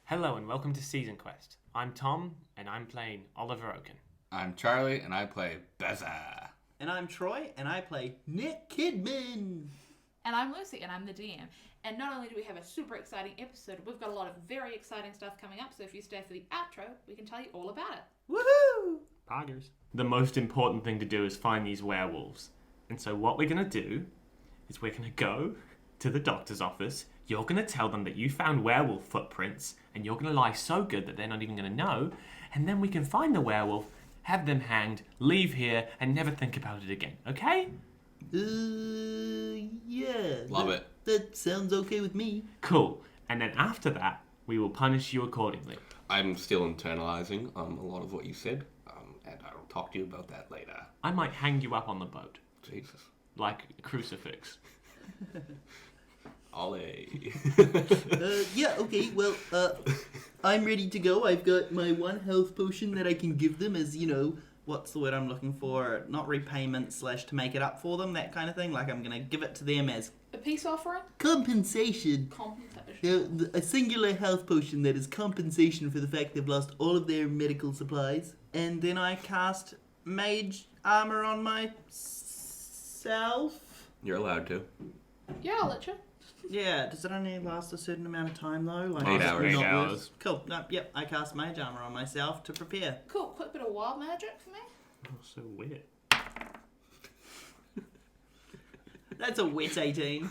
Hello and welcome to Season Quest. I'm Tom and I'm playing Olivor Oaken. I'm Charlie and I play Bazza. And I'm Troy and I play Nick Kidman. And I'm Lucy and I'm the DM. And not only do we have a super exciting episode, we've got a lot of very exciting stuff coming up, so if you stay for the outro, we can tell you all about it. Woohoo! Poggers. The most important thing to do is find these werewolves. And so what we're going to do is we're going to go to the doctor's office. You're going to tell them that you found werewolf footprints, and you're going to lie so good that they're not even going to know, and then we can find the werewolf, have them hanged, leave here, and never think about it again, okay? Yeah. Love it. That sounds okay with me. Cool. And then after that, we will punish you accordingly. I'm still internalizing a lot of what you said, and I'll talk to you about that later. I might hang you up on the boat, Jesus. like a crucifix. Ollie. Yeah, okay, well, I'm ready to go. I've got my one health potion that I can give them as, what's the word I'm looking for? Not repayment / to make it up for them, that kind of thing. Like, I'm going to give it to them as A peace offering? compensation. Compensation. A singular health potion that is compensation for the fact they've lost all of their medical supplies. And then I cast mage armor on myself. You're allowed to. Yeah, I'll let you. Yeah, does it only last a certain amount of time though? Like 8 is it hours. not 8 worth- hours. Cool. No, yep, I cast mage armor on myself to prepare. Cool, quick bit of wild magic for me. Oh, so weird. That's a wet 18.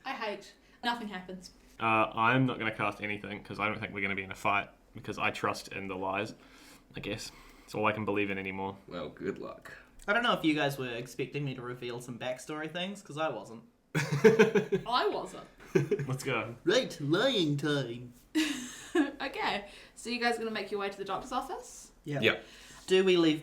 I hate. Nothing happens. I'm not going to cast anything because I don't think we're going to be in a fight because I trust in the lies, I guess. It's all I can believe in anymore. Well, good luck. I don't know if you guys were expecting me to reveal some backstory things, because I wasn't. I wasn't. Let's go. Right, lying time. Okay, so you guys gonna make your way to the doctor's office? Yeah. Yep. Do we leave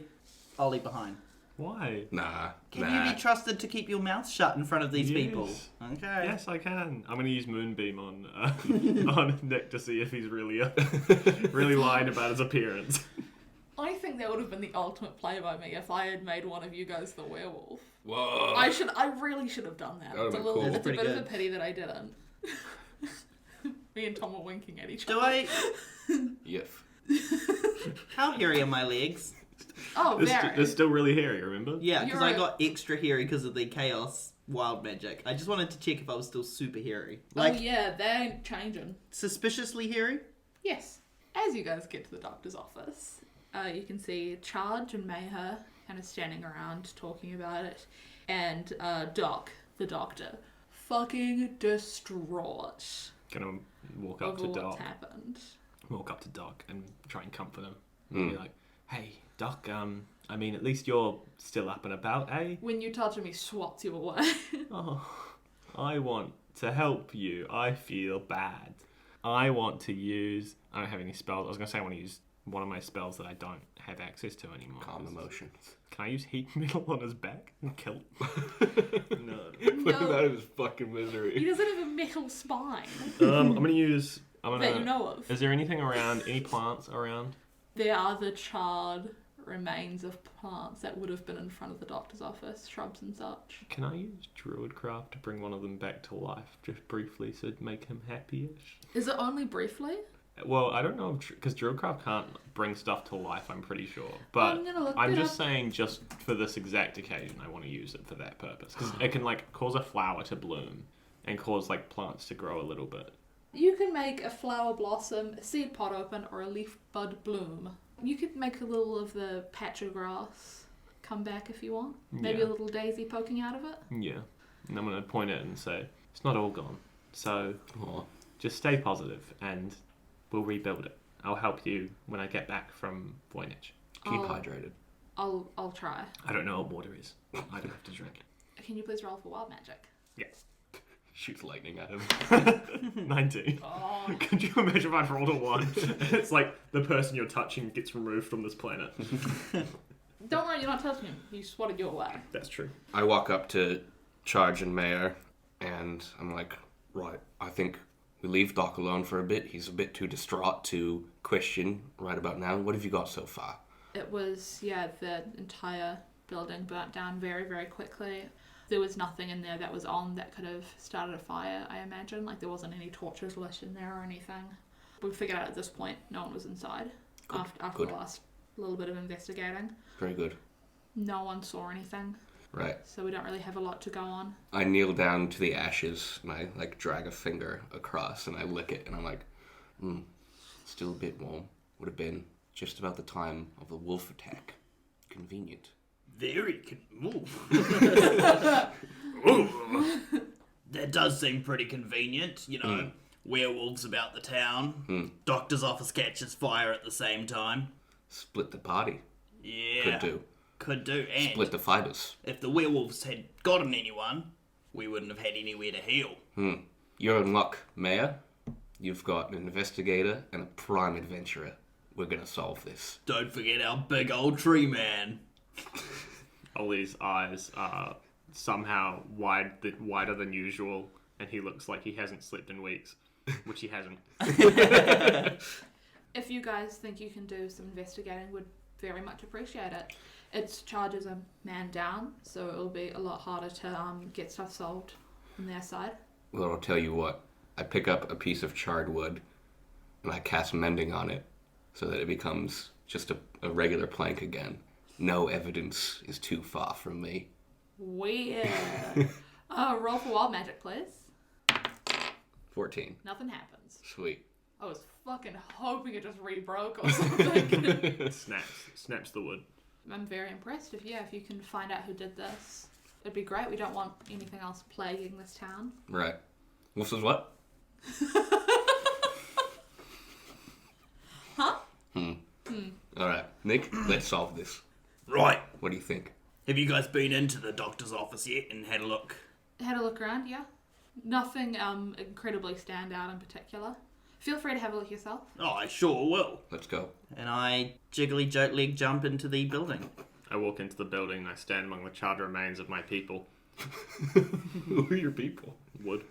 Ollie behind? Why? Nah. Can you be trusted to keep your mouth shut in front of these people? Okay. Yes, I can. I'm going to use Moonbeam on on Nick to see if he's really really lying about his appearance. I think that would have been the ultimate play by me if I had made one of you guys the werewolf. Whoa. I really should have done that. That would've It's a been cool. it's a Pretty bit of a good. pity that I didn't. Me and Tom were winking at each Do other. I... Yes. How hairy are my legs? Oh, very. They're still really hairy, remember? Yeah, because You're I a- got extra hairy because of the chaos wild magic. I just wanted to check if I was still super hairy. Oh yeah, they ain't changing. Suspiciously hairy? Yes. As you guys get to the doctor's office, you can see Charge and Mayher kind of standing around talking about it, and Doc, the doctor, fucking distraught Gonna walk up over to what's Doc. happened. Walk up to Doc and try and comfort him. And be like, hey, Doc, I mean, at least you're still up and about, eh? When you touch him, he swats you away. Oh, I want to help you. I feel bad. I want to use... I don't have any spells. I was going to say I want to use one of my spells that I don't have access to anymore. Calm emotions. Can I use heat metal on his back and kill him? No. Put him No. out of his fucking He misery. doesn't have a metal spine I'm going to use... that you know of. Is there anything around? Any plants around? There are the charred remains of plants that would have been in front of the doctor's office, shrubs and such. Can I use Druidcraft to bring one of them back to life, just briefly, so to make him happy-ish? Is it only briefly? Well, I don't know, because Druidcraft can't bring stuff to life, I'm pretty sure. But I'm gonna look I'm it just up. saying, just for this exact occasion, I want to use it for that purpose. Because it can, cause a flower to bloom and cause, plants to grow a little bit. You can make a flower blossom, a seed pod open, or a leaf bud bloom. You could make a little of the patch of grass come back if you want. Maybe Yeah. a little daisy poking out of it. Yeah. And I'm going to point it and say, it's not all gone. So Aw. just stay positive and we'll rebuild it. I'll help you when I get back from Voynich. Keep Oh. hydrated. I'll try. I don't know what water is. I don't have to drink it. Can you please roll for wild magic? Shoots lightning at him. 19. Oh, Could you imagine if I'd rolled a 1? It's like the person you're touching gets removed from this planet. don't worry, you're not touching him. You swatted your way. That's true. I walk up to Charge and Mayor, and I'm like, right, I think we leave Doc alone for a bit. He's a bit too distraught to question right about now. What have you got so far? It was, the entire building burnt down very, very quickly. There was nothing in there that was on that could have started a fire, I imagine. Like, there wasn't any torches lit in there or anything. We figured out at this point no one was inside. Good. After the last little bit of investigating. Very good. No one saw anything. Right. So we don't really have a lot to go on. I kneel down to the ashes and I drag a finger across and I lick it and I'm like, still a bit warm. Would have been just about the time of the wolf attack. Convenient. Very That does seem pretty convenient, werewolves about the town. Doctor's office catches fire at the same time. Split the party. Yeah. Could do. And Split the fibers. if the werewolves had gotten anyone, we wouldn't have had anywhere to heal. You're in luck, Mayor. You've got an investigator and a prime adventurer. We're gonna solve this. Don't forget our big old tree man. Ollie's eyes are somehow wider than usual, and he looks like he hasn't slept in weeks, which he hasn't. If you guys think you can do some investigating, would very much appreciate it. It charges a man down, so it'll be a lot harder to get stuff solved on their side. Well, I'll tell you what. I pick up a piece of charred wood and I cast mending on it so that it becomes just a regular plank again. No evidence is too far from me. Weird. Roll for wild magic, please. 14. Nothing happens. Sweet. I was fucking hoping it just re-broke or something. Snaps the wood. I'm very impressed. If you can find out who did this, it'd be great. We don't want anything else plaguing this town. Right. Wolf says what? Huh? Alright. Nick, let's solve this. Right. What do you think? Have you guys been into the doctor's office yet and had a look? Had a look around, yeah. Nothing incredibly stand out in particular. Feel free to have a look yourself. Oh, I sure will. Let's go. And I jiggly joke leg jump into the building. I walk into the building and I stand among the charred remains of my people. Who are your people? Wood.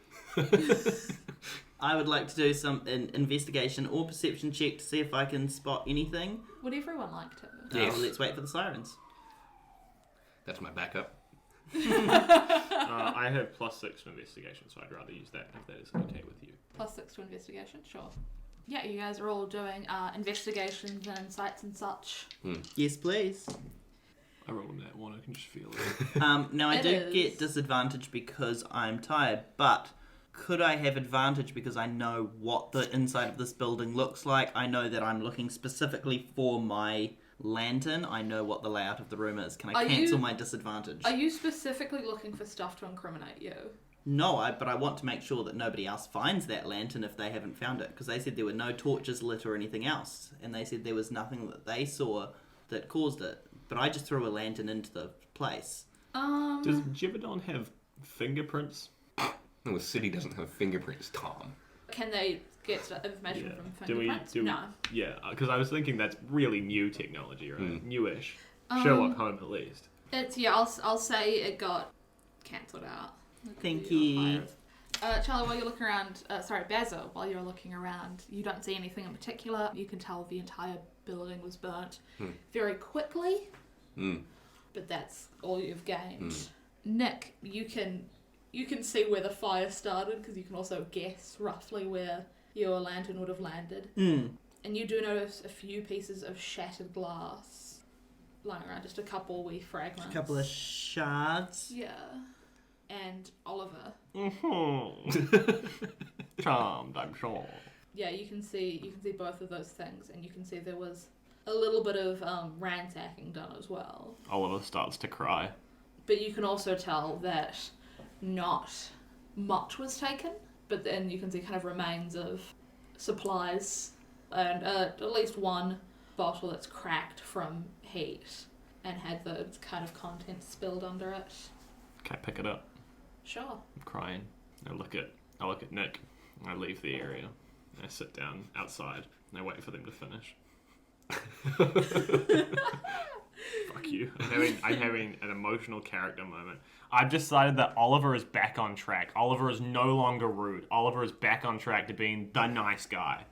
I would like to do some investigation or perception check to see if I can spot anything. Would everyone like to? Yes. Well, let's wait for the sirens. That's my backup. I have +6 to investigation, so I'd rather use that if that is okay with you. +6 to investigation, sure. Yeah, you guys are all doing investigations and insights and such. Yes, please. I roll on that one, I can just feel it. Now, I It do is. get disadvantage because I'm tired, but could I have advantage because I know what the inside of this building looks like? I know that I'm looking specifically for my lantern. I know what the layout of the room is. Can I cancel my disadvantage? Are you specifically looking for stuff to incriminate you? No, but I want to make sure that nobody else finds that lantern if they haven't found it, because they said there were no torches lit or anything else, and they said there was nothing that they saw that caused it. But I just threw a lantern into the place. Does Gibadon have fingerprints? No, the city doesn't have fingerprints, Tom. Can they get information from fingerprints? No. Yeah, because I was thinking that's really new technology, right? Newish. Um, Sherlock Holmes, at least. It's I'll say it got cancelled out. Thank you. Charlie, while you're looking around, Bazza, while you're looking around, you don't see anything in particular. You can tell the entire building was burnt very quickly, but that's all you've gained. Nick, you can see where the fire started because you can also guess roughly where your lantern would have landed. And you do notice a few pieces of shattered glass lying around, just a couple wee fragments. A couple of shards. Yeah. And Oliver. Charmed, I'm sure. Yeah, you can see both of those things, and you can see there was a little bit of ransacking done as well. Oliver starts to cry. But you can also tell that not much was taken, but then you can see kind of remains of supplies and at least one bottle that's cracked from heat and had the kind of contents spilled under it. Can I pick it up? Sure. I'm crying. I look at Nick. I leave the area. I sit down outside and I wait for them to finish. Fuck you. I'm having an emotional character moment. I've decided that Oliver is back on track. Oliver is no longer rude. Oliver is back on track to being the nice guy.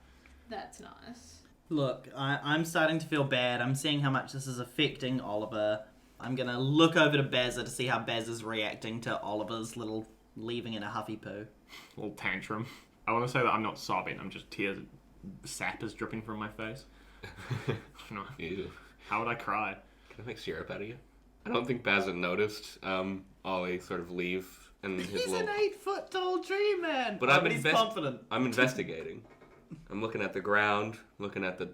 That's nice. Look, I'm starting to feel bad. I'm seeing how much this is affecting Oliver. I'm going to look over to Bazza to see how Bazza's reacting to Oliver's little leaving in a huffy poo. Little tantrum. I want to say that I'm not sobbing. I'm just tears. Sap is dripping from my face. No. Ew. How would I cry? Can I make syrup out of you? I don't think Bazza noticed Ollie sort of leave and his He's little... an 8-foot tall tree man. But He's confident. I'm investigating. I'm looking at the ground, looking at the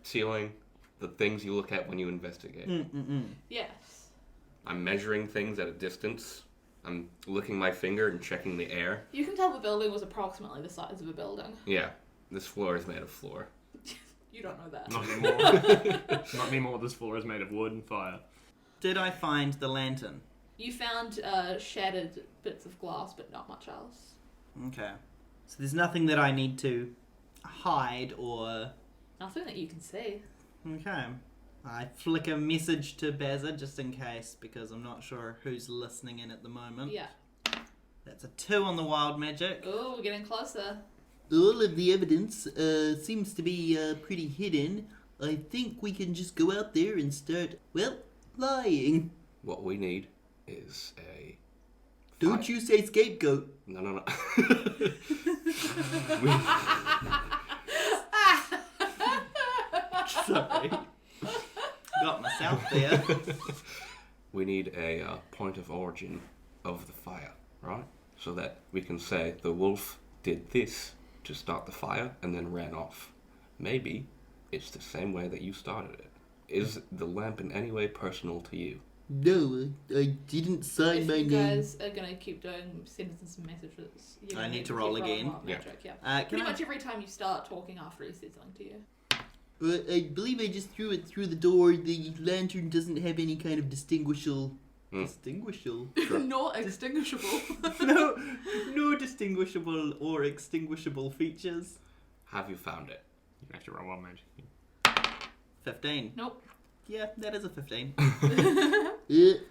ceiling, the things you look at when you investigate. Yes. I'm measuring things at a distance. I'm licking my finger and checking the air. You can tell the building was approximately the size of a building. Yeah, this floor is made of floor. You don't know that. Not anymore. Not anymore. This floor is made of wood and fire. Did I find the lantern? You found shattered bits of glass, but not much else. Okay. So there's nothing that I need to hide or... Nothing that you can see. Okay. I flick a message to Bazza just in case, because I'm not sure who's listening in at the moment. Yeah. That's a 2 on the wild magic. Oh, we're getting closer. All of the evidence seems to be pretty hidden. I think we can just go out there and start, well, lying. What we need is a... Don't you say scapegoat. No. Sorry. Got myself there. We need a point of origin of the fire, right? So that we can say the wolf did this to start the fire and then ran off. Maybe it's the same way that you started it. Is the lamp in any way personal to you? No, I didn't sign If my you name. guys are going to keep doing sentences and messages, you're I gonna need to keep roll rolling again. wild Yeah. magic, yeah. Can Pretty I... much every time you start talking after he says something to you. I believe I just threw it through the door. The lantern doesn't have any kind of distinguishable... Distinguishable? Not extinguishable. No distinguishable or extinguishable features. Have you found it? You have to roll wild magic. 15. Nope. Yeah, that is a 15.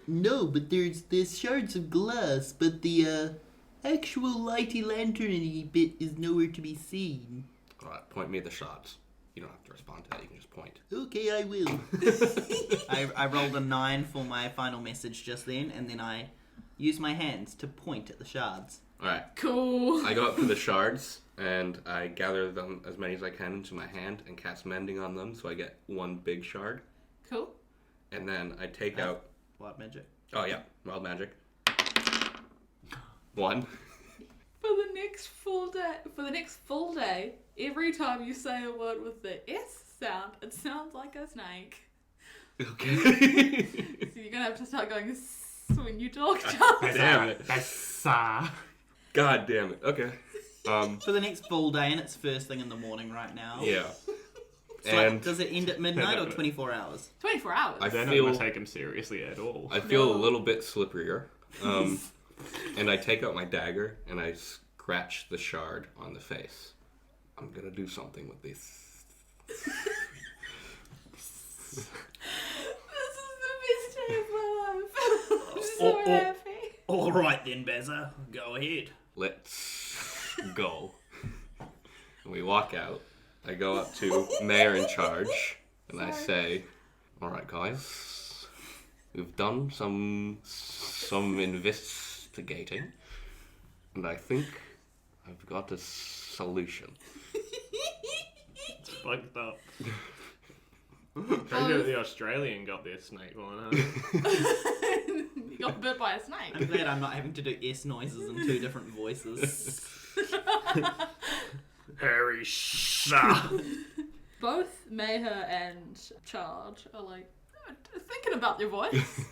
No, but there's shards of glass, but the actual lighty lantern bit is nowhere to be seen. Alright, point me the shots. You don't have to respond to that, you can just point. Okay, I will. I rolled a 9 for my final message just then, and then I use my hands to point at the shards. Alright, Cool. I go up to the shards and I gather them as many as I can into my hand and cast mending on them so I get one big shard. Cool. And then I take out... Wild magic. Oh yeah, wild magic. 1. For the next full day, every time you say a word with the S sound, it sounds like a snake. Okay. So you're gonna have to start going when you talk, Charles. Damn it. Bazza. God damn it. Okay. For the next full day, and it's first thing in the morning right now. Yeah. So And does it end at midnight or 24 hours? 24 hours. They're not going to take him seriously at all. I feel No. a little bit slipperier. And I take out my dagger and I scratch the shard on the face. I'm gonna do something with this. This is the best day of my life. I'm so happy. All right then, Bazza. Go ahead. Let's go. And we walk out. I go up to Mayor in charge and I say, "All right, guys, we've done some investigating, and I think I've got a solution." It's fucked up. Maybe the Australian got their snake one, huh? You got bit by a snake. I'm glad I'm not having to do S noises in 2 different voices. Harry Shah. Both Mayher and Charge are like thinking about their voice.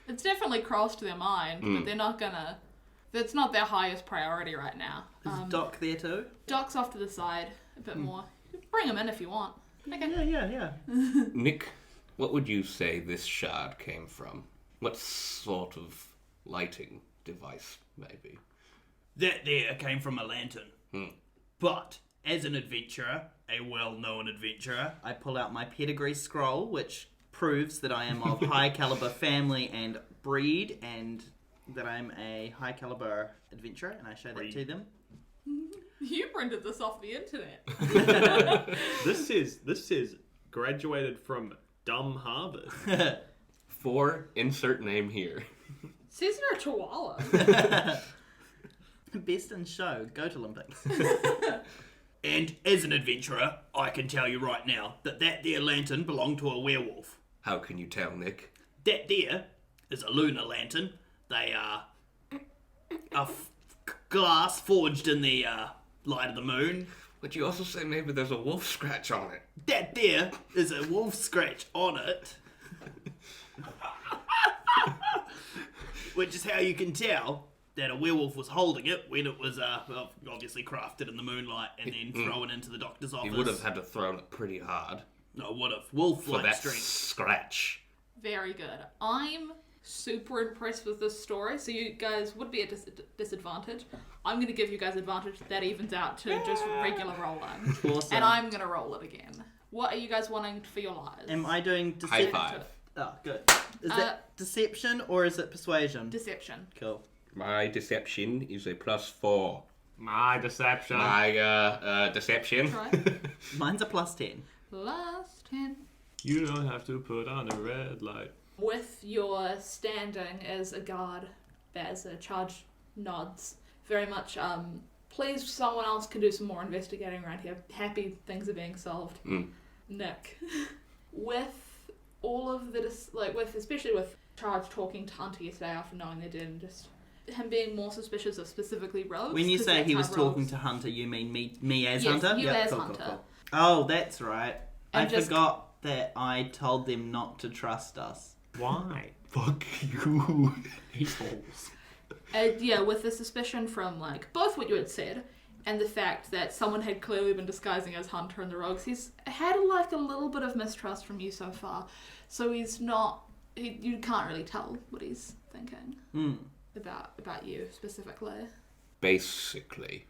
It's definitely crossed their mind, but they're not gonna. That's not their highest priority right now. Is Doc there too? Doc's off to the side a bit more. Bring him in if you want. Okay. Yeah. Nick, what would you say this shard came from? What sort of lighting device, maybe? That there came from a lantern. But, as an adventurer, a well-known adventurer, I pull out my pedigree scroll, which proves that I am of high caliber family and breed, and that I'm a high caliber adventurer, and I show that to them. You printed this off the internet. This is graduated from dumb Harvard. For insert name here. Says you're a chihuahua. Best in show. Goat Olympics. And as an adventurer, I can tell you right now that there lantern belonged to a werewolf. How can you tell, Nick? That there is a lunar lantern. They are glass forged in the light of the moon. But you also say maybe there's a wolf scratch on it. That there is a wolf scratch on it. Which is how you can tell that a werewolf was holding it when it was obviously crafted in the moonlight and then thrown into the doctor's office. He would have had to throw it pretty hard No, would have. Wolf-like for that strength. scratch. Very good. I'm super impressed with this story, so you guys would be at disadvantage. I'm going to give you guys advantage. That evens out to just regular rolling. Awesome. And I'm going to roll it again. What are you guys wanting for your lives? Am I doing High deception? five. Oh, good. Is that deception or is it persuasion? Deception. Cool. My deception is a +4. My deception. My deception. Right. Mine's a +10. Last 10. You don't have to put on a red light. With your standing as a guard, Bazza, charge nods. Very much, please someone else can do some more investigating around here. Happy things are being solved. Nick. With all of the, especially with Charge talking to Hunter yesterday after knowing they did, and just him being more suspicious of specifically rogues. When you 'cause say that's he how was talking rogues- to Hunter, you mean me as Yes, Hunter? you Yep, as cool, Hunter. Cool. Oh, that's right. And I just- forgot that I told them not to trust us. Why? Fuck you. Assholes. Yeah, with the suspicion from, both what you had said and the fact that someone had clearly been disguising as Hunter and the rogues, he's had, a little bit of mistrust from you so far. So he's not... you can't really tell what he's thinking about you, specifically. Basically,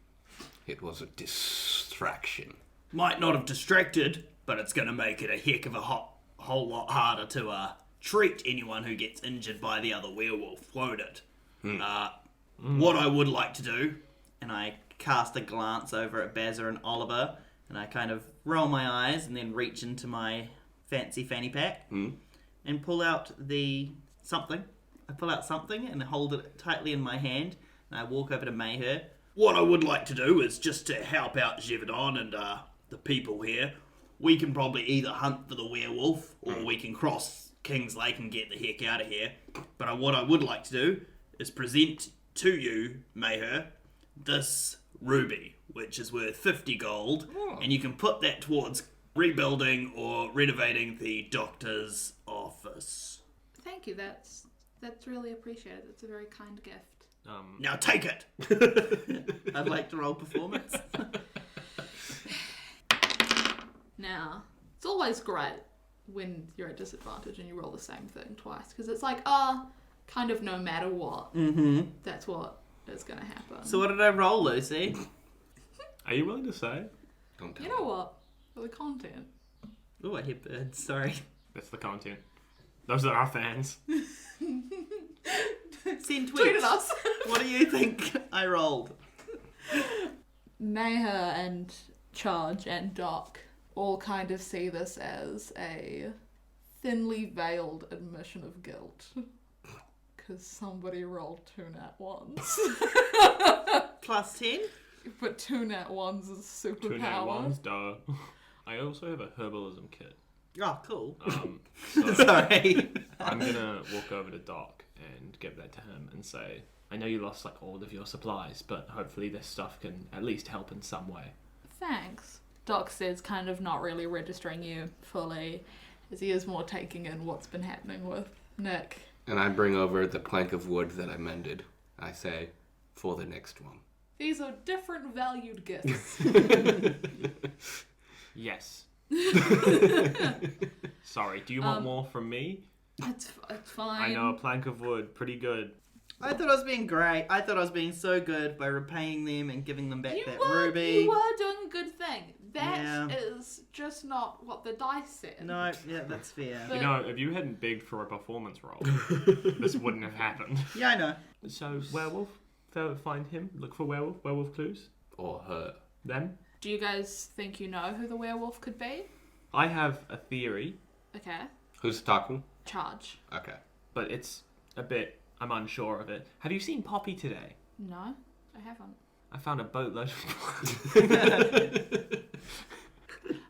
it was a distraction. Might not have distracted, but it's going to make it a heck of a whole lot harder to treat anyone who gets injured by the other werewolf, won't it? What I would like to do, And I cast a glance over at Bazza and Oliver, and I kind of roll my eyes and then reach into my fancy fanny pack and pull out something. I pull out something and hold it tightly in my hand, and I walk over to Mayher. what I would like to do is just to help out Gévaudan and the people here. We can probably either hunt for the werewolf or we can cross King's Lake and get the heck out of here. But what I would like to do is present to you, Mayher, this ruby, which is worth 50 gold, and you can put that towards rebuilding or renovating the doctor's office. Thank you, that's really appreciated. It's a very kind gift. Now take it! I'd like to roll performance. Now, it's always great when you're at disadvantage and you roll the same thing twice, because it's kind of no matter what, that's what is going to happen. So what did I roll, Lucy? Are you willing to say? Don't tell You know what? For the content. Oh, I hit birds. Sorry. That's the content. Those are our fans. Send tweets. Tweet at us. What do you think I rolled? Mayher and Charge and Doc all kind of see this as a thinly veiled admission of guilt. Because somebody rolled 2 nat 1s. Plus 10? But 2 nat 1s is a 2 nat superpower. ones, duh. I also have a herbalism kit. Oh, cool. So Sorry. I'm gonna walk over to Doc and give that to him and say, I know you lost all of your supplies, but hopefully this stuff can at least help in some way. Thanks. Doc says, kind of not really registering you fully, as he is more taking in what's been happening with Nick. And I bring over the plank of wood that I mended. I say, for the next one. These are different valued gifts. Yes. Sorry, do you want more from me? It's fine. I know a plank of wood, pretty good. I thought I was being great. I thought I was being so good by repaying them and giving them back You that were ruby. doing a good thing. That Yeah. is just not what the dice said. No, yeah, that's fair. But- You know, if you hadn't begged for a performance roll, this wouldn't have happened. Yeah, I know. So, werewolf, find him, look for werewolf clues, Or her. them. Do you guys think you know who the werewolf could be? I have a theory. Okay. Who's talking? Charge. Okay. but it's a bit. I'm unsure of it. Have you seen Poppy today? No, I haven't. I found a boatload of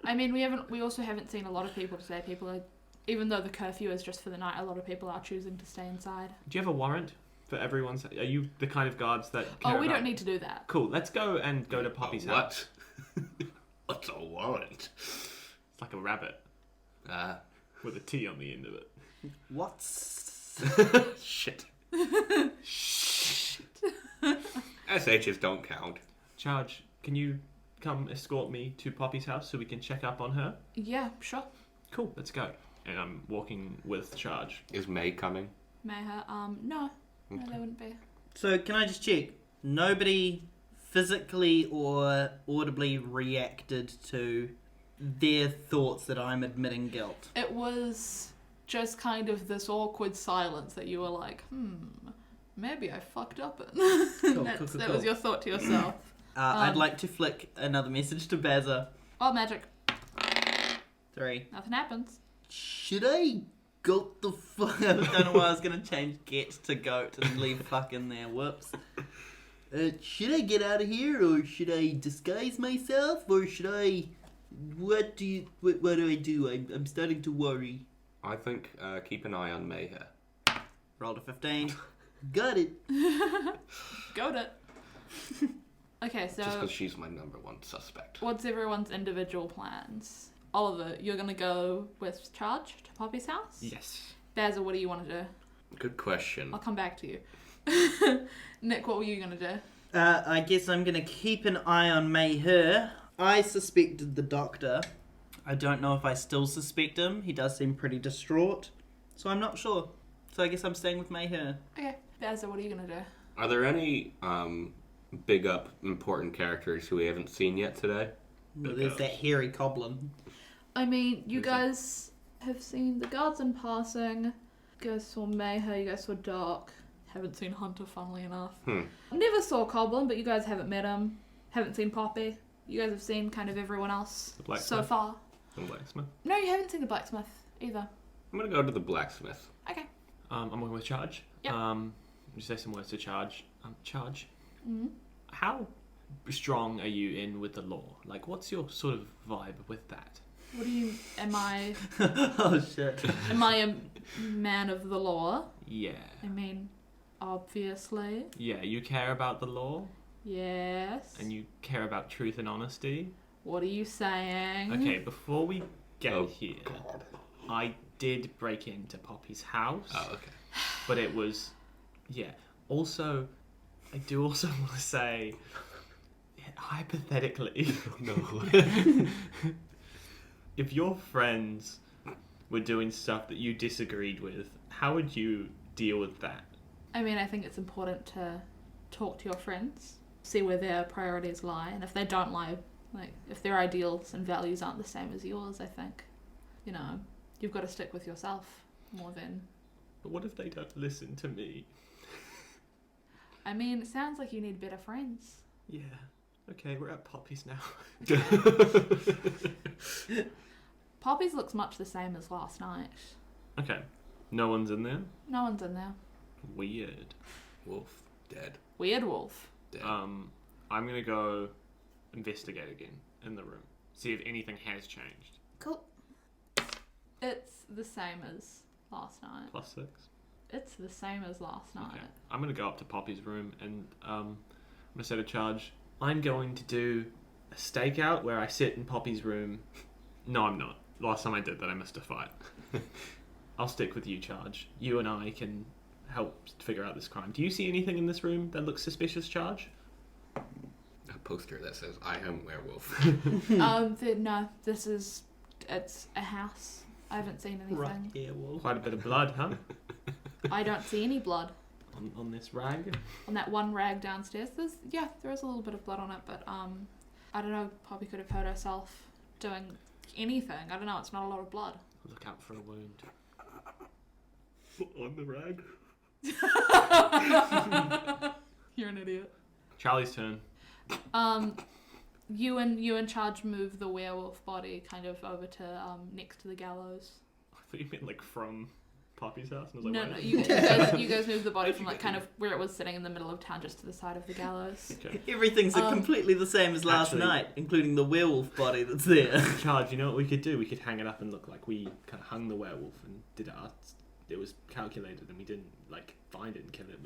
I mean, we also haven't seen a lot of people today. People are, even though the curfew is just for the night, a lot of people are choosing to stay inside. Do you have a warrant for everyone's? Are you the kind of guards that care Oh, we about... don't need to do that. Cool, let's go to Poppy's house. What? What's a warrant? It's like a rabbit with a T on the end of it. What's... Shit. SHs don't count. Charge, can you come escort me to Poppy's house so we can check up on her? Yeah, sure. Cool, let's go. And I'm walking with Charge. Is May coming? Mayher, no, they wouldn't be. So can I just check? Nobody physically or audibly reacted to their thoughts that I'm admitting guilt. It was just kind of this awkward silence that you were like, maybe I fucked up it. Cool, That was your thought to yourself. I'd like to flick another message to Bazza. Oh, magic. 3. Nothing happens. Should I goat the fuck? I don't know why I was gonna change get to goat and leave fuck in there. Whoops. Should I get out of here, or should I disguise myself, or should I? What do I do? I'm starting to worry. I think keep an eye on May here. Rolled a 15. Got it. Got it. Okay, so Just because she's my number one suspect. what's everyone's individual plans? Oliver, you're gonna go with Charge to Poppy's house? Yes. Bazza, what do you want to do? Good question. I'll come back to you. Nick, what were you gonna do? I guess I'm gonna keep an eye on Mayher. I suspected the doctor. I don't know if I still suspect him. He does seem pretty distraught. So I'm not sure. So I guess I'm staying with Mayher. Okay, Bazza, what are you gonna do? Are there any big up important characters who we haven't seen yet today? Well, there's that hairy goblin. I mean, you Is it- guys have seen the guards in passing. You guys saw Mayher, you guys saw Doc. Haven't seen Hunter, funnily enough. Never saw Coblin, but you guys haven't met him. Haven't seen Poppy. You guys have seen kind of everyone else The blacksmith. so far. The blacksmith. No, you haven't seen the blacksmith either. I'm gonna go to the blacksmith. Okay. I'm working with Charge. Yep. Just say some words to Charge. Charge, Mm-hmm. how strong are you in with the law? Like, what's your sort of vibe with that? What do you? Am I Oh shit. a man of the law? Yeah. I mean, obviously. Yeah, you care about the law, Yes. and you care about truth and honesty. What are you saying? Okay, before we get Oh, here, God. I did break into Poppy's house, Oh, okay. but it was, yeah. Also, I do also want to say, hypothetically, No. if your friends were doing stuff that you disagreed with, how would you deal with that? I mean, I think it's important to talk to your friends, see where their priorities lie, and if they don't lie, like, if their ideals and values aren't the same as yours, I think, you've got to stick with yourself more than... But what if they don't listen to me? I mean, it sounds like you need better friends. Yeah. Okay, we're at Poppy's now. Poppy's looks much the same as last night. Okay. No one's in there? No one's in there. Weird. Wolf. Dead. Weird wolf. Dead. I'm gonna go investigate again in the room. See if anything has changed. Cool. It's the same as last night. +6. It's the same as last night. Okay. I'm gonna go up to Poppy's room and I'm gonna set a charge. I'm going to do a stakeout where I sit in Poppy's room. No, I'm not. Last time I did that, I missed a fight. I'll stick with you, Charge. You and I can help figure out this crime. Do you see anything in this room that looks suspicious, Charge? A poster that says "I am werewolf." No, it's a house. I haven't seen anything. Right here, wolf. Quite a bit of blood, huh? I don't see any blood on this rag? on that one rag downstairs. There is a little bit of blood on it, but I don't know. Poppy could have hurt herself doing anything. I don't know. It's not a lot of blood. Look out for a wound. On the rag? You're an idiot. Charlie's turn. You and Charge move the werewolf body kind of over to next to the gallows. I thought you meant like from Poppy's house? And I was like, No, why? you guys moved the body from like kind of where it was sitting in the middle of town, just to the side of the gallows. Okay. Everything's completely the same as last Actually- night, including the werewolf body that's there. Charge, you know what we could do? We could hang it up and look like we kind of hung the werewolf and did it. It was calculated and we didn't like find it and kill it.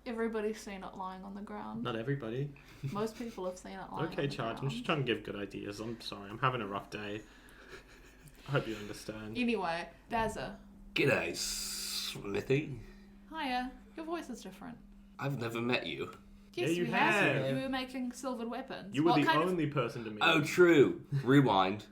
Everybody's seen it lying on the ground. Not everybody. Most people have seen it lying on Okay, the Charge. I'm ground. just trying to give good ideas. I'm sorry. I'm having a rough day. I hope you understand. Anyway, Bazza. G'day, Smithy. Hiya. Your voice is different. I've never met you. Yes, Yeah, you we have. have. You were making silvered weapons. You were What the kind of- only person to meet. Oh, true. Rewind.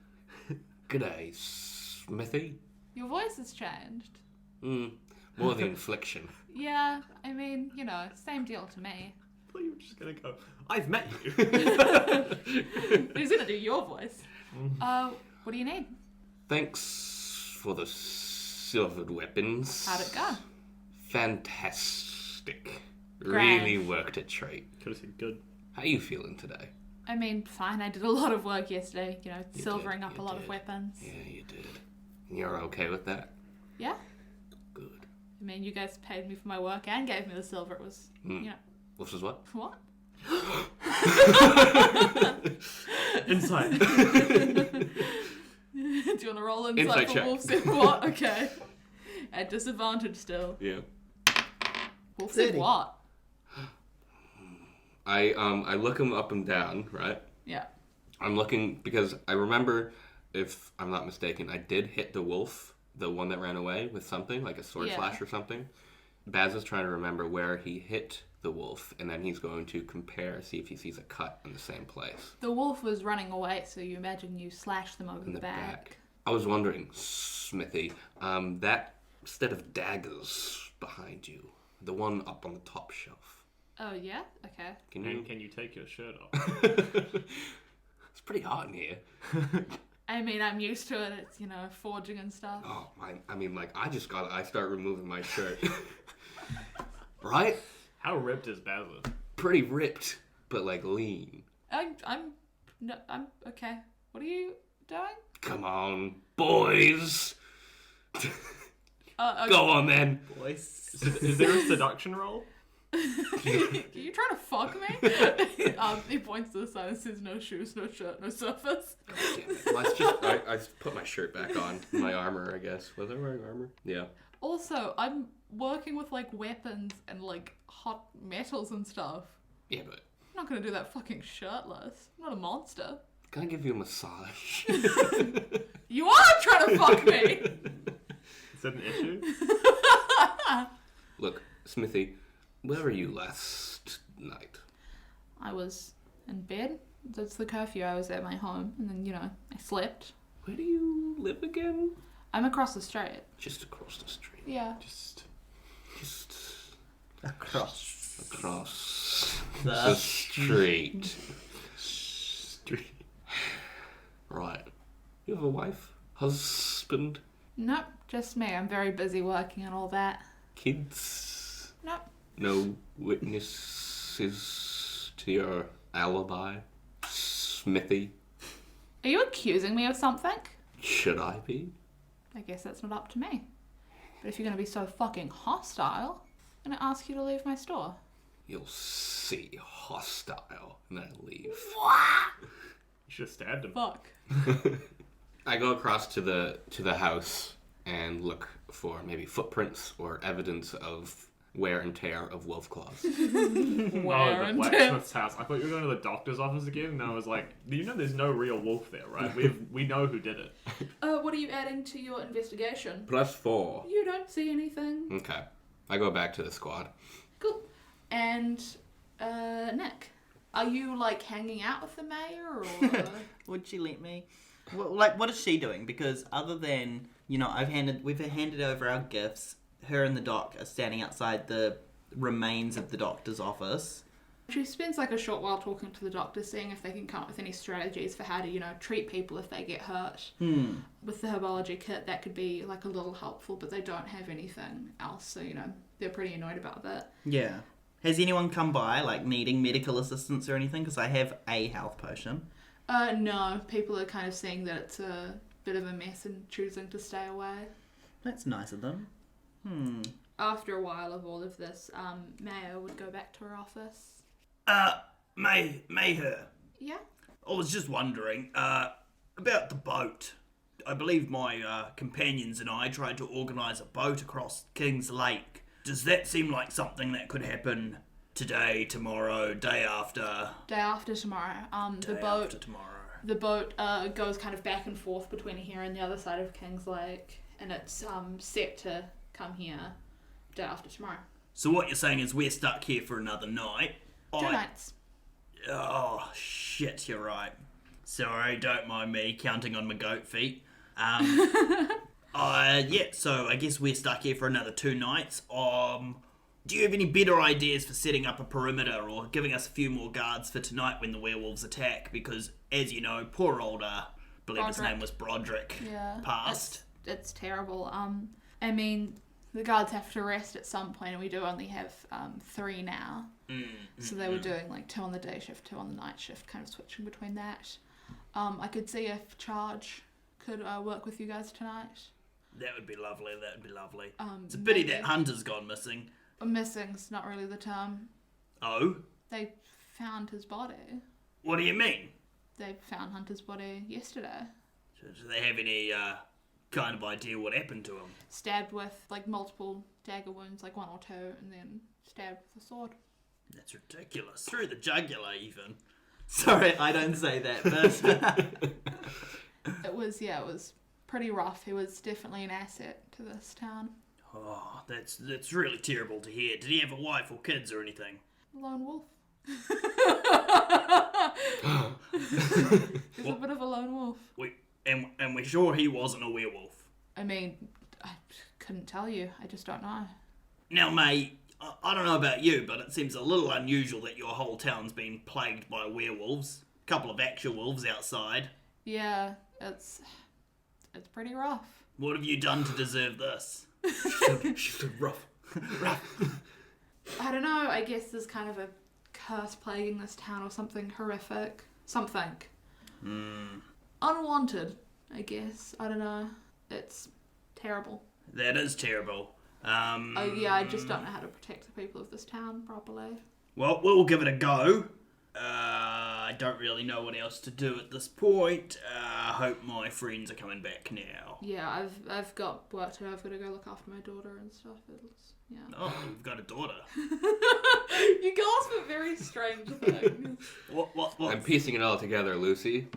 G'day, Smithy. Your voice has changed. More the inflection. Yeah, I mean, you know, same deal to me. I thought you were just gonna go. I've met you. Who's gonna do your voice? What do you need? Thanks for the silvered weapons. How'd it go? Fantastic. Grand. Really worked a trait. Could have said good. How are you feeling today? I mean, fine. I did a lot of work yesterday. You know, You silvering did, up you a lot did. of weapons. Yeah, you did. You're okay with that? Yeah. Good. I mean, you guys paid me for my work and gave me the silver. It was, you know, This is what? what? Insight. Do you want to roll inside Insight for check. Wolf said what? Okay. At disadvantage still. Yeah. Wolf said 30. what? I look him up and down, right? Yeah. I'm looking because I remember, if I'm not mistaken, I did hit the wolf, the one that ran away with something, like a sword Yeah. flash or something. Baz is trying to remember where he hit the wolf, and then he's going to compare, see if he sees a cut in the same place. The wolf was running away, so you imagine you slashed them over In the the back. back. I was wondering, Smithy, that set of daggers behind you, the one up on the top shelf. Oh, yeah? Okay. Can you? And can you take your shirt off? It's pretty hot in here. I mean, I'm used to it. It's, you know, forging and stuff. Oh, I mean, like, I start removing my shirt. Right? How ripped is Bazza? Pretty ripped, but, like, lean. I'm okay. What are you doing? Come on, boys. Okay. Go on, then. Voice. Is there a seduction roll? Are you trying to fuck me? He points to the side and says, no shoes, no shirt, no surface. Damn it. Well, I put my shirt back on. My armor, I guess. Was I wearing armor? Yeah. Also, I'm working with, like, weapons and, like, hot metals and stuff. Yeah, but I'm not gonna do that fucking shirtless. I'm not a monster. can I give you a massage? You are trying to fuck me! Is that an issue? Look, Smithy, where were you last night? I was in bed. That's the curfew. I was at my home. And then, you know, I slept. Where do you live again? I'm across the street. Just across the street. Yeah. Just Across. across The the street. Street. Right. You have a wife? Husband? Nope, just me. I'm very busy working and all that. Kids? Nope. No witnesses to your alibi? Smithy? Are you accusing me of something? Should I be? I guess that's not up to me. But if you're gonna be so fucking hostile, I'm gonna ask you to leave my store. You'll see, hostile. And then I leave. You should have stabbed him. Fuck. I go across to the house and look for maybe footprints or evidence of wear and tear of wolf claws. Wear The and tear. blacksmith's house. I thought you were going to the doctor's office again, and I was like, you know there's no real wolf there, right? We know who did it. What are you adding to your investigation? +4. You don't see anything. Okay. I go back to the squad. Cool. And, Nick, are you, like, hanging out with the mayor, or...? Would she let me? Well, like, what is she doing? Because other than, you know, we've handed over our gifts. Her and the doc are standing outside the remains of the doctor's office. She spends, like, a short while talking to the doctor, seeing if they can come up with any strategies for how to, you know, treat people if they get hurt. With the herbology kit, that could be, like, a little helpful, but they don't have anything else, so, you know, they're pretty annoyed about that. Yeah. Has anyone come by, like, needing medical assistance or anything? Because I have a health potion. No. People are kind of seeing that it's a bit of a mess and choosing to stay away. That's nice of them. After a while of all of this, Mayo would go back to her office. Mayher, Yeah? I was just wondering, about the boat. I believe my companions and I tried to organise a boat across King's Lake. Does that seem like something that could happen today, tomorrow, day after? Day after tomorrow. Day after tomorrow. The boat goes kind of back and forth between here and the other side of King's Lake, and it's set to come here day after tomorrow. So what you're saying is we're stuck here for another night? 2 nights. Oh, shit, you're right. Sorry, don't mind me counting on my goat feet. So I guess we're stuck here for another 2 nights. Do you have any better ideas for setting up a perimeter or giving us a few more guards for tonight when the werewolves attack? Because, as you know, poor old, I believe his name was Broderick, passed. It's terrible. I mean, the guards have to rest at some point, and we do only have 3 now. So they were doing like 2 on the day shift, 2 on the night shift, kind of switching between that. I could see if Charge could work with you guys tonight. That would be lovely, it's a pity that Hunter's gone missing. Missing's not really the term. Oh? They found his body. What do you mean? They found Hunter's body yesterday. Do they have any kind of idea what happened to him? Stabbed with like multiple dagger wounds, like 1 or 2, and then stabbed with a sword. That's ridiculous. Through the jugular, even. Sorry, I don't say that, but... It was pretty rough. He was definitely an asset to this town. Oh, that's really terrible to hear. Did he have a wife or kids or anything? Lone wolf. He's a bit of a lone wolf. And we're sure he wasn't a werewolf. I mean, I couldn't tell you. I just don't know. Now, mate, I don't know about you, but it seems a little unusual that your whole town's been plagued by werewolves. A couple of actual wolves outside. Yeah, it's pretty rough. What have you done to deserve this? She's so rough. I don't know. I guess there's kind of a curse plaguing this town or something horrific. Something. Unwanted, I guess. I don't know. It's terrible. That is terrible. I just don't know how to protect the people of this town properly. Well, we'll give it a go. I don't really know what else to do at this point. I hope my friends are coming back now. Yeah, I've got work to do. I've got to go look after my daughter and stuff. Yeah. Oh, you've got a daughter. You gasp at very strange things. What? I'm piecing it all together, Lucy.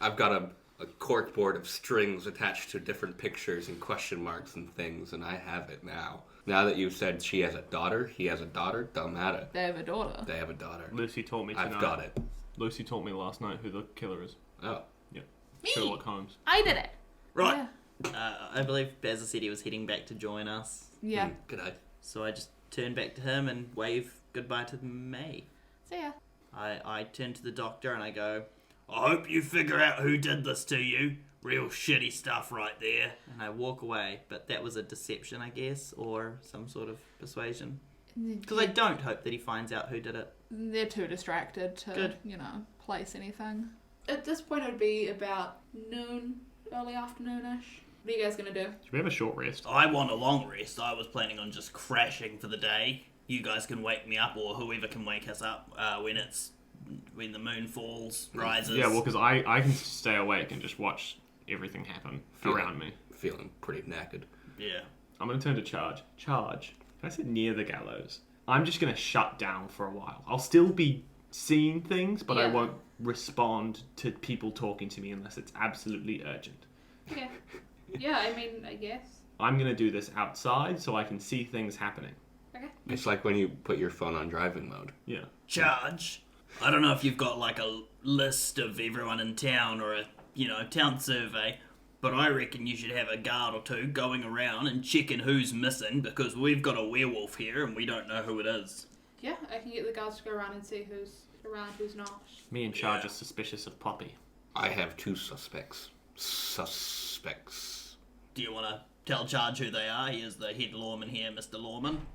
I've got a corkboard of strings attached to different pictures and question marks and things, and I have it now. Now that you've said she has a daughter, he has a daughter, don't matter. They have a daughter. They have a daughter. Lucy taught me tonight. I've got it. Lucy taught me last night who the killer is. Oh. Yeah. Me? Sherlock Holmes. I did it. Right. Yeah. I believe Bazza said he was heading back to join us. Yeah. Good eye. So I just turned back to him and waved goodbye to May. See ya. I turn to the doctor and I go, I hope you figure out who did this to you. Real shitty stuff right there. and I walk away. But that was a deception, I guess, or some sort of persuasion. Because I don't hope that he finds out who did it. They're too distracted to, Good. place anything. At this point, it would be about noon, early afternoon-ish. What are you guys going to do? Should we have a short rest? I want a long rest. I was planning on just crashing for the day. You guys can wake me up, or whoever can wake us up when the moon falls, rises. Yeah, well, because I can stay awake and just watch everything happen around me. Feeling pretty knackered. Yeah. I'm going to turn to Charge. Charge, if I sit near the gallows, I'm just going to shut down for a while. I'll still be seeing things, but I Yeah. won't respond to people talking to me unless it's absolutely urgent. Okay. Yeah, I guess. I'm going to do this outside so I can see things happening. Okay. It's like when you put your phone on driving mode. Yeah. Charge. I don't know if you've got like a list of everyone in town or a town survey, but I reckon you should have a guard or two going around and checking who's missing, because we've got a werewolf here and we don't know who it is. Yeah, I can get the guards to go around and see who's around, who's not. Me and Charge Yeah. are suspicious of Poppy. I have 2 suspects. Do you want to tell Charge who they are? He is the head lawman here, Mr. Lawman.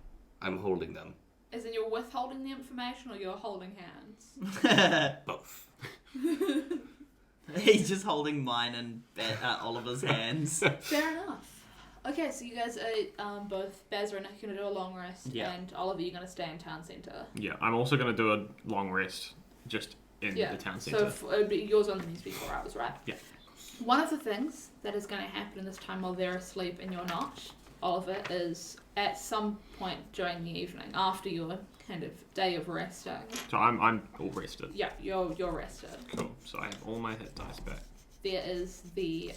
I'm holding them. As in you're withholding the information or you're holding hands? Both. He's just holding mine and Oliver's hands. Fair enough. Okay, so you guys are both Bazza and Nick going to do a long rest, and Oliver, you're going to stay in town centre. Yeah, I'm also going to do a long rest just in the town centre. So yours only needs to be 4 hours, right? Yeah. One of the things that is going to happen in this time while they're asleep and you're not, Oliver, is at some point during the evening, after your kind of day of resting. So I'm all rested. Yeah, you're rested. Cool. So I have all my hit dice back. There is the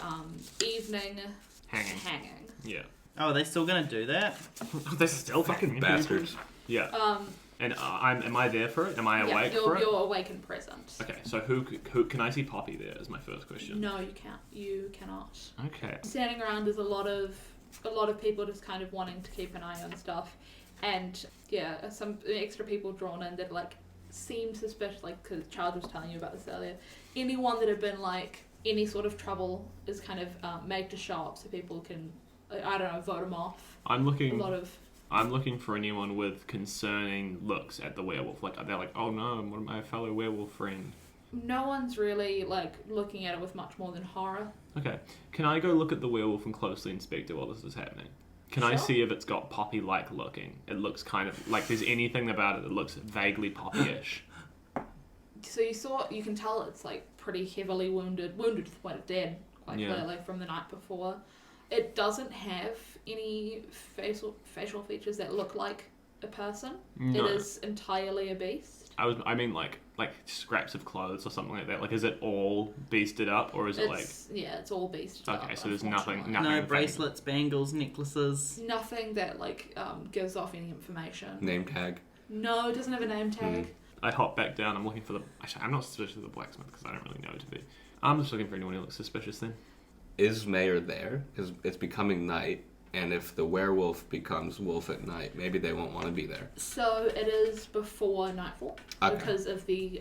evening hanging. Yeah. Oh, are they still gonna do that? They're still Fucking bastards. Yeah. And am I there for it? Am I awake for it? You're awake and present. Okay, so who can I see Poppy there? Is my first question. No, you can't. You cannot. Okay. Standing around is a lot of people just kind of wanting to keep an eye on stuff, and some extra people drawn in that like seem suspicious. Like, because Charles was telling you about this earlier. Anyone that had been like any sort of trouble is kind of made to show up so people can, I don't know, vote them off. I'm looking for anyone with concerning looks at the werewolf. Like, they're like, oh no, what my fellow werewolf friend. No one's really like looking at it with much more than horror. Okay, can I go look at the werewolf and closely inspect it while this is happening? Can I see if it's got Poppy-like looking? It looks kind of like there's anything about it that looks vaguely Poppy-ish. So you can tell it's like pretty heavily wounded to the point of dead, quite clearly from the night before. It doesn't have any facial features that look like a person. No. It is entirely a beast. I mean like scraps of clothes or something like that. Like, is it all beasted up, or is it like? Yeah, it's all beasted up. Okay, so there's nothing. No bracelets, bangles, necklaces. Nothing that like gives off any information. Name tag. No, it doesn't have a name tag. I hop back down. I'm looking for the. Actually, I'm not suspicious of the blacksmith because I don't really know to be. I'm just looking for anyone who looks suspicious then. Is Mayor there? Because it's becoming night, and if the werewolf becomes wolf at night, maybe they won't want to be there. So it is before nightfall because of the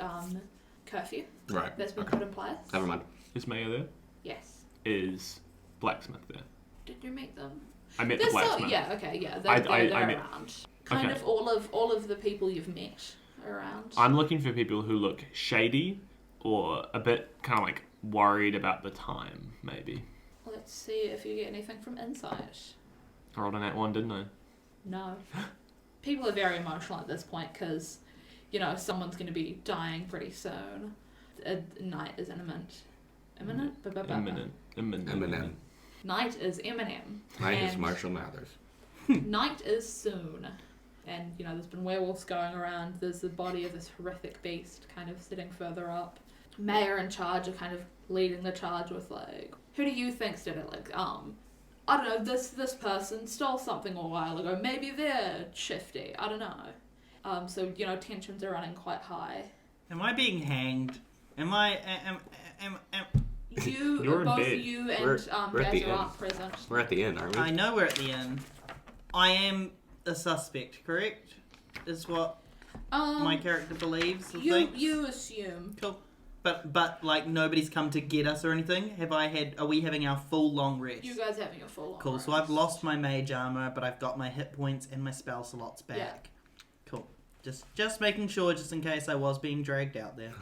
curfew that's been put in place. Never mind. Is Mayor there? Yes. Is blacksmith there? Did you meet them? I met the blacksmith. They're around. Kind of all of the people you've met around. I'm looking for people who look shady or a bit kind of like worried about the time, maybe. Let's see if you get anything from insight. I rolled a nat 1, didn't I? No. People are very emotional at this point because, someone's going to be dying pretty soon. Night is imminent. Imminent? Imminent. Night is Eminem. Night is Marshall Mathers. Night is soon. And, there's been werewolves going around. There's the body of this horrific beast kind of sitting further up. Mayor in charge are kind of leading the charge with, like, who do you think did it? Like, I don't know, this person stole something a while ago. Maybe they're shifty. I don't know. So, tensions are running quite high. Am I being hanged? Am I... You're in both bed. you and We're at the Bazza inn. aren't present. We're at the inn, aren't we? I know we're at the end. I am a suspect, correct? Is what my character believes. You assume. Cool. But like nobody's come to get us or anything. Are we having our full long rest? You guys having your full long Cool. rest. So I've lost my mage armor, but I've got my hit points and my spell slots back. Yeah. Cool. Just making sure, just in case I was being dragged out there.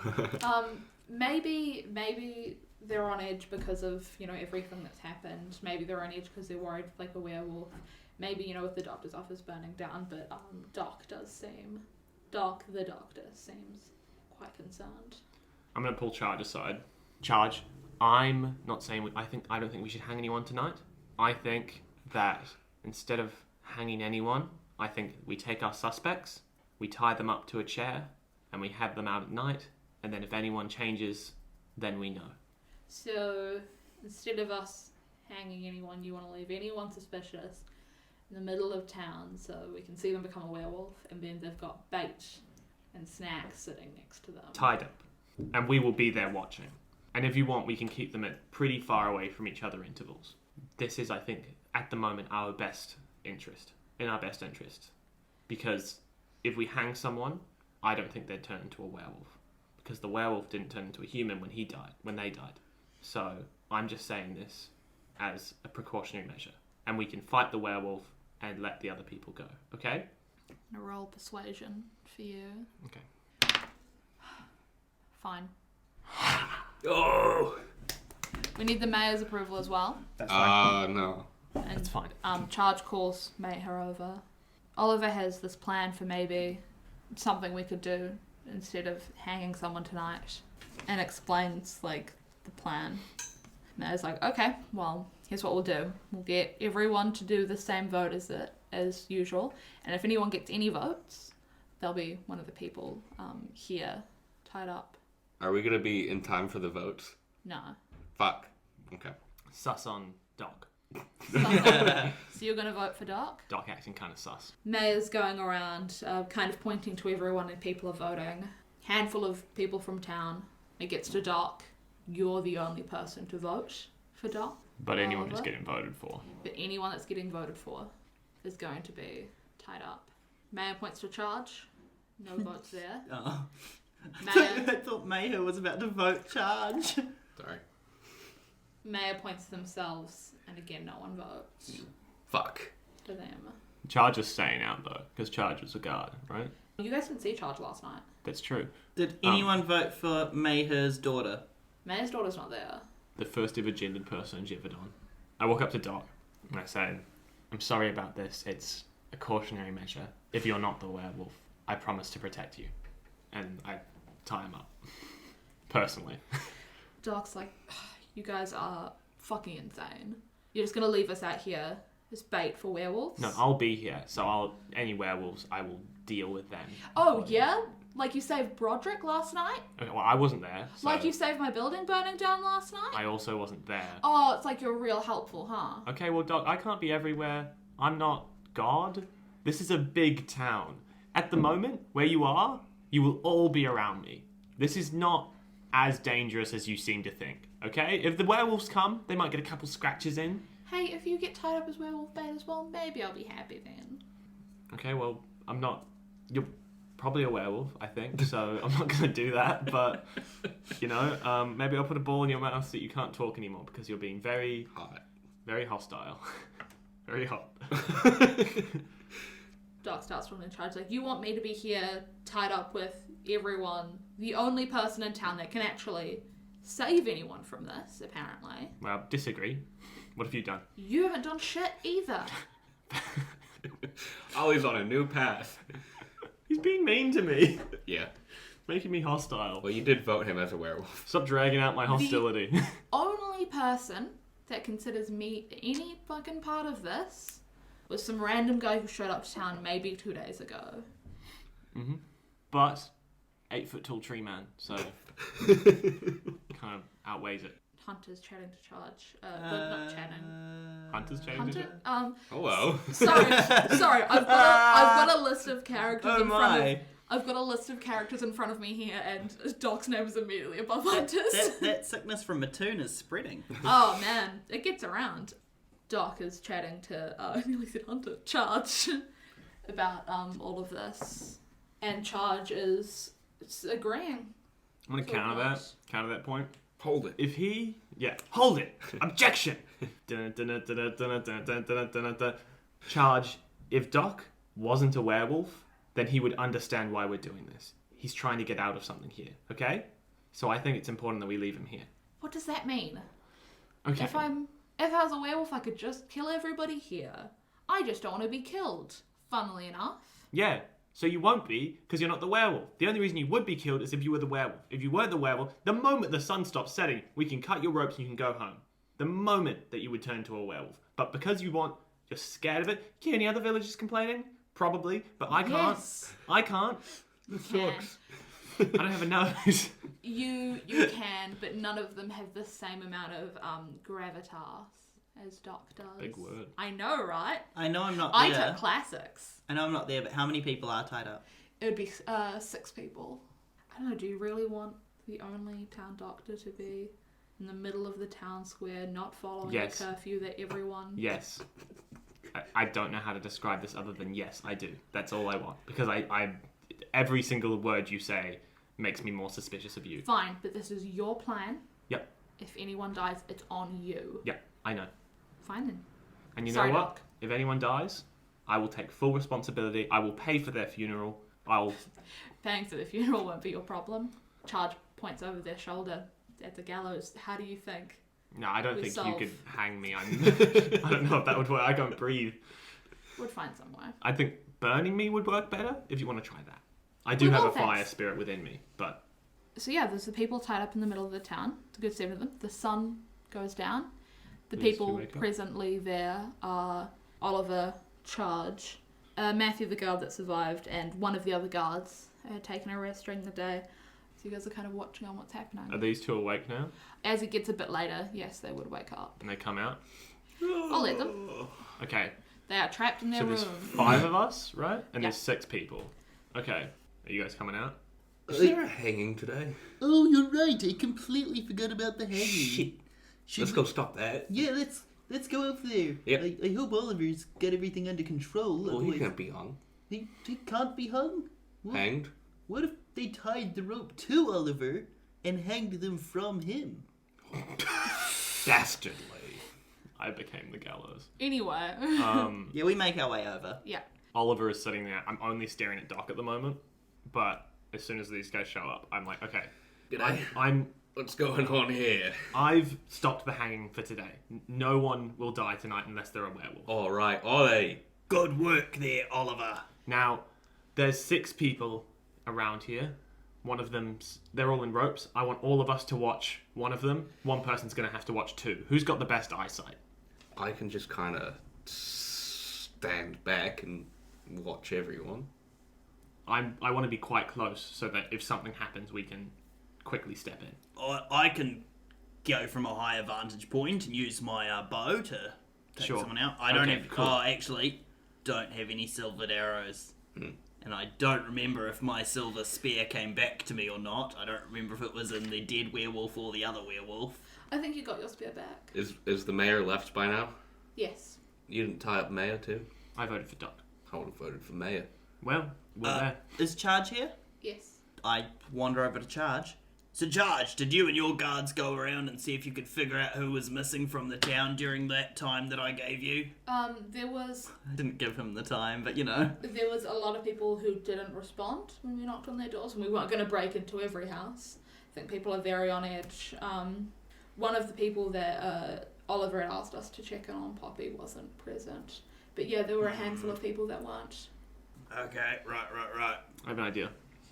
Maybe they're on edge because of everything that's happened. Maybe they're on edge because they're worried like a werewolf. Maybe with the doctor's office burning down. But Doc the doctor seems quite concerned. I'm gonna pull Charge aside. Charge, I'm not saying I don't think we should hang anyone tonight. I think that instead of hanging anyone, I think we take our suspects, we tie them up to a chair, and we have them out at night, and then if anyone changes, then we know. So instead of us hanging anyone, you want to leave anyone suspicious in the middle of town so we can see them become a werewolf, and then they've got bait and snacks sitting next to them. Tied up. And we will be there watching. And if you want, we can keep them at pretty far away from each other intervals. This is, I think, at the moment, in our best interest. Because if we hang someone, I don't think they'd turn into a werewolf. Because the werewolf didn't turn into a human when they died. So I'm just saying this as a precautionary measure. And we can fight the werewolf and let the other people go. Okay? I'm gonna roll persuasion for you. Okay. Fine. Oh! We need the mayor's approval as well. That's fine. No. And That's fine. Charge calls Mayher over. Olivor has this plan for maybe something we could do instead of hanging someone tonight, and explains like the plan. Mayher's like, okay, well, here's what we'll do. We'll get everyone to do the same vote as usual, and if anyone gets any votes, they'll be one of the people here tied up. Are we gonna be in time for the votes? No. Fuck. Okay. Sus on Doc. So you're going to vote for Doc? Doc acting kind of sus. May's going around, kind of pointing to everyone, and people are voting. Handful of people from town. It gets to Doc. You're the only person to vote for Doc. But anyone who's Oliver. getting voted for. But anyone that's getting voted for is going to be tied up. Mayor points to Charge. No votes there. Oh. Mayor, I thought Mayher was about to vote Charge. Sorry. Mayor points to themselves, and again, no one votes Fuck. for them. Charge is staying out though, because Charge was a guard, right? You guys didn't see Charge last night. That's true. Did anyone vote for Mayher's daughter? Mayor's daughter's not there. The first ever gendered person in Givadon. I walk up to Doc and I say, I'm sorry about this. It's a cautionary measure. If you're not the werewolf, I promise to protect you. And I tie him up. Personally. Doc's like, you guys are fucking insane. You're just gonna leave us out here as bait for werewolves? No, I'll be here. So any werewolves, I will deal with them. Oh, yeah? Like you saved Broderick last night? Okay, well, I wasn't there. So Like you saved my building burning down last night? I also wasn't there. Oh, it's like you're real helpful, huh? Okay, well, Doc, I can't be everywhere. I'm not God. This is a big town. At the moment, where you are, you will all be around me. This is not as dangerous as you seem to think, okay? If the werewolves come, they might get a couple scratches in. Hey, if you get tied up as werewolf bait as well, maybe I'll be happy then. Okay, well, I'm not... You're probably a werewolf, I think, so I'm not going to do that, but, you know, maybe I'll put a ball in your mouth so that you can't talk anymore because you're being very... Hot. Very hostile. Very hot. Doc starts from in charge, like, you want me to be here tied up with everyone, the only person in town that can actually save anyone from this, apparently. Well, disagree. What have you done? You haven't done shit either. Always on a new path. He's being mean to me. Yeah. Making me hostile. Well, you did vote him as a werewolf. Stop dragging out my hostility. Only person that considers me any fucking part of this was some random guy who showed up to town maybe 2 days ago. Mm-hmm. But 8 foot tall tree man, so kind of outweighs it. Hunter's chatting to Charge. But not chatting. Hunter's changed Hunter? it. Hello. Sorry. I've got a list of characters Oh in front of my. I've got a list of characters in front of me here, and Doc's name is immediately above Hunter's. That sickness from Mattoon is spreading. Oh man, it gets around. Doc is chatting to I nearly said Hunter, Charge, about all of this, and Charge is agreeing. I'm gonna counter that point. Hold it. If he, hold it. Objection. Dun, dun, dun, dun, dun, dun, dun, dun, dun, dun, dun. Charge. If Doc wasn't a werewolf, then he would understand why we're doing this. He's trying to get out of something here, okay? So I think it's important that we leave him here. What does that mean? Okay. If I was a werewolf, I could just kill everybody here. I just don't want to be killed. Funnily enough. Yeah. So you won't be, because you're not the werewolf. The only reason you would be killed is if you were the werewolf. If you weren't the werewolf, the moment the sun stops setting, we can cut your ropes and you can go home. The moment that you would turn to a werewolf. But because you're scared of it, yeah, any other villagers complaining? Probably, but I can't. Yes. I can't. This sucks. I don't have a nose. You can, but none of them have the same amount of gravitas as Doc does. Big word. I know, right? I know I'm not I there. took classics. I know I'm not there, but how many people are tied up? It would be 6 people. I don't know, do you really want the only town doctor to be in the middle of the town square, not following Yes. the curfew that everyone... Yes. I don't know how to describe this other than yes, I do. That's all I want. Because I every single word you say makes me more suspicious of you. Fine, but this is your plan. Yep. If anyone dies, it's on you. Yep, I know. Fine then. And you Sorry, know what? Doc. If anyone dies, I will take full responsibility. I will pay for their funeral. I'll... Paying for the funeral won't be your problem. Charge points over their shoulder at the gallows. How do you think? No, I don't We think solve. you could hang me. I don't know if that would work. I can't breathe. We'd find somewhere. I think burning me would work better if you want to try that. I do We have will a fire fix. spirit within me, but So yeah, there's the people tied up in the middle of the town. It's a good 7 of them. The sun goes down. The These two people wake up. presently there are Oliver, Charge, Matthew the guard that survived, and one of the other guards had taken a rest during the day. So you guys are kind of watching on what's happening. are these two awake now? As it gets a bit later, yes, they would wake up. And they come out? I'll let them. Okay, They are trapped in their so room. there's 5 of us, right? And Yeah. there's 6 people. Okay, are you guys coming out? Is there a hanging today? Oh, you're right. I completely forgot about the hanging. Shit. Should Let's we- go stop that. Yeah, let's go over there. Yep. I hope Oliver's got everything under control. Well, he otherwise- can't be hung. He can't be hung. What, Hanged? what if they tied the rope to Oliver and hanged them from him? Dastardly. I became the gallows. Anyway. Yeah, we make our way over. Yeah. Oliver is sitting there. I'm only staring at Doc at the moment, but as soon as these guys show up, I'm like, okay, G'day. I'm What's going on here? I've stopped the hanging for today. No one will die tonight unless they're a werewolf. All right, Ollie. Good work there, Oliver. Now, there's 6 people around here. One of them's... They're all in ropes. I want all of us to watch one of them. One person's going to have to watch 2. Who's got the best eyesight? I can just kind of stand back and watch everyone. I want to be quite close so that if something happens, we can quickly step in. I can go from a higher vantage point and use my bow to take Sure. someone out. I don't Okay, have... cool. Oh, actually, don't have any silvered arrows. And I don't remember if my silver spear came back to me or not. I don't remember if it was in the dead werewolf or the other werewolf. I think you got your spear back. Is the mayor left by now? Yes. You didn't tie up mayor too? I voted for Doc. I would have voted for mayor. Well, we're there. Is Charge here? Yes. I wander over to Charge. So, Charge, did you and your guards go around and see if you could figure out who was missing from the town during that time that I gave you? There was I didn't give him the time, but there was a lot of people who didn't respond when we knocked on their doors, and we weren't going to break into every house. I think people are very on edge. One of the people that Oliver had asked us to check in on, Poppy, wasn't present. But yeah, there were a handful of people that weren't. Okay, right. I have an idea.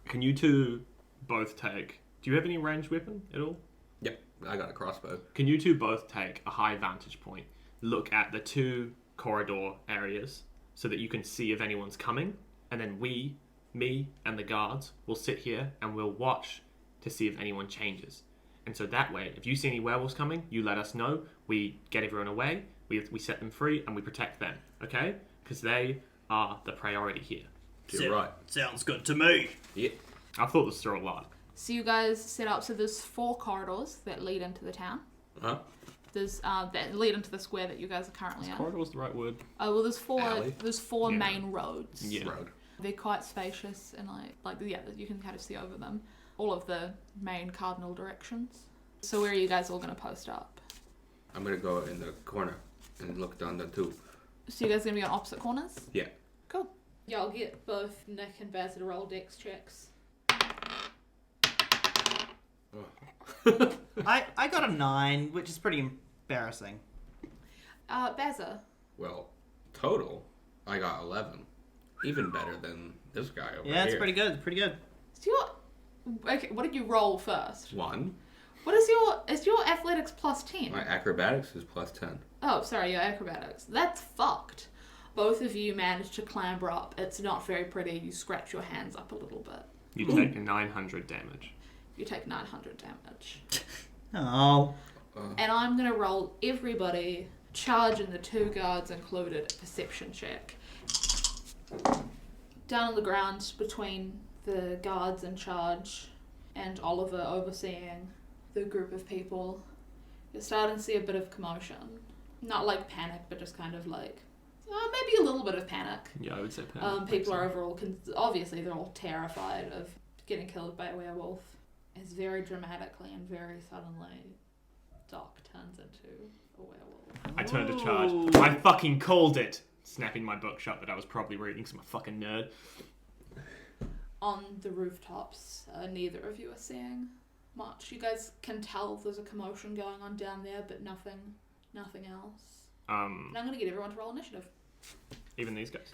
Can you two both take... Do you have any ranged weapon at all? Yep, I got a crossbow. Can you two both take a high vantage point, look at the 2 corridor areas so that you can see if anyone's coming, and then me and the guards will sit here and we'll watch to see if anyone changes. And so that way, if you see any werewolves coming, you let us know, we get everyone away, we set them free, and we protect them, okay? Because they are the priority here. You're right. Sounds good to me. Yep. I've thought this through a lot. So you guys set up. So there's 4 corridors that lead into the town. Huh? There's that lead into the square that you guys are currently in. Corridor's the right word. Well, there's 4. Alley. There's 4 Yeah. main roads. Yeah. Road. They're quite spacious and you can kind of see over them. All of the main cardinal directions. So where are you guys all going to post up? I'm gonna go in the corner and look down the 2. So you guys going to be on opposite corners? Yeah. Cool. Yeah, I'll get both Nick and Bazza to roll dex checks. I got a 9, which is pretty embarrassing. Bazza. Well, total, I got 11. Even better than this guy over Yeah, here. it's pretty good. So okay, what did you roll first? 1. What is your athletics plus 10? My acrobatics is plus 10. Oh, sorry, your acrobatics. That's fucked. Both of you managed to clamber up. It's not very pretty. You scratch your hands up a little bit. You take 900 damage. You take 900 damage. Oh. And I'm going to roll everybody, Charge and the 2 guards included, a perception check. Down on the ground between the guards in Charge and Oliver overseeing the group of people, you're starting to see a bit of commotion. Not like panic, but just kind of like, maybe a little bit of panic. Yeah, I would say panic. People are overall, obviously they're all terrified of getting killed by a werewolf. As very dramatically and very suddenly, Doc turns into a werewolf. I turned to Charge. I fucking called it! Snapping my book shut that I was probably reading because I'm a fucking nerd. On the rooftops, neither of you are seeing much. You guys can tell there's a commotion going on down there, but nothing else. And I'm gonna get everyone to roll initiative. Even these guys.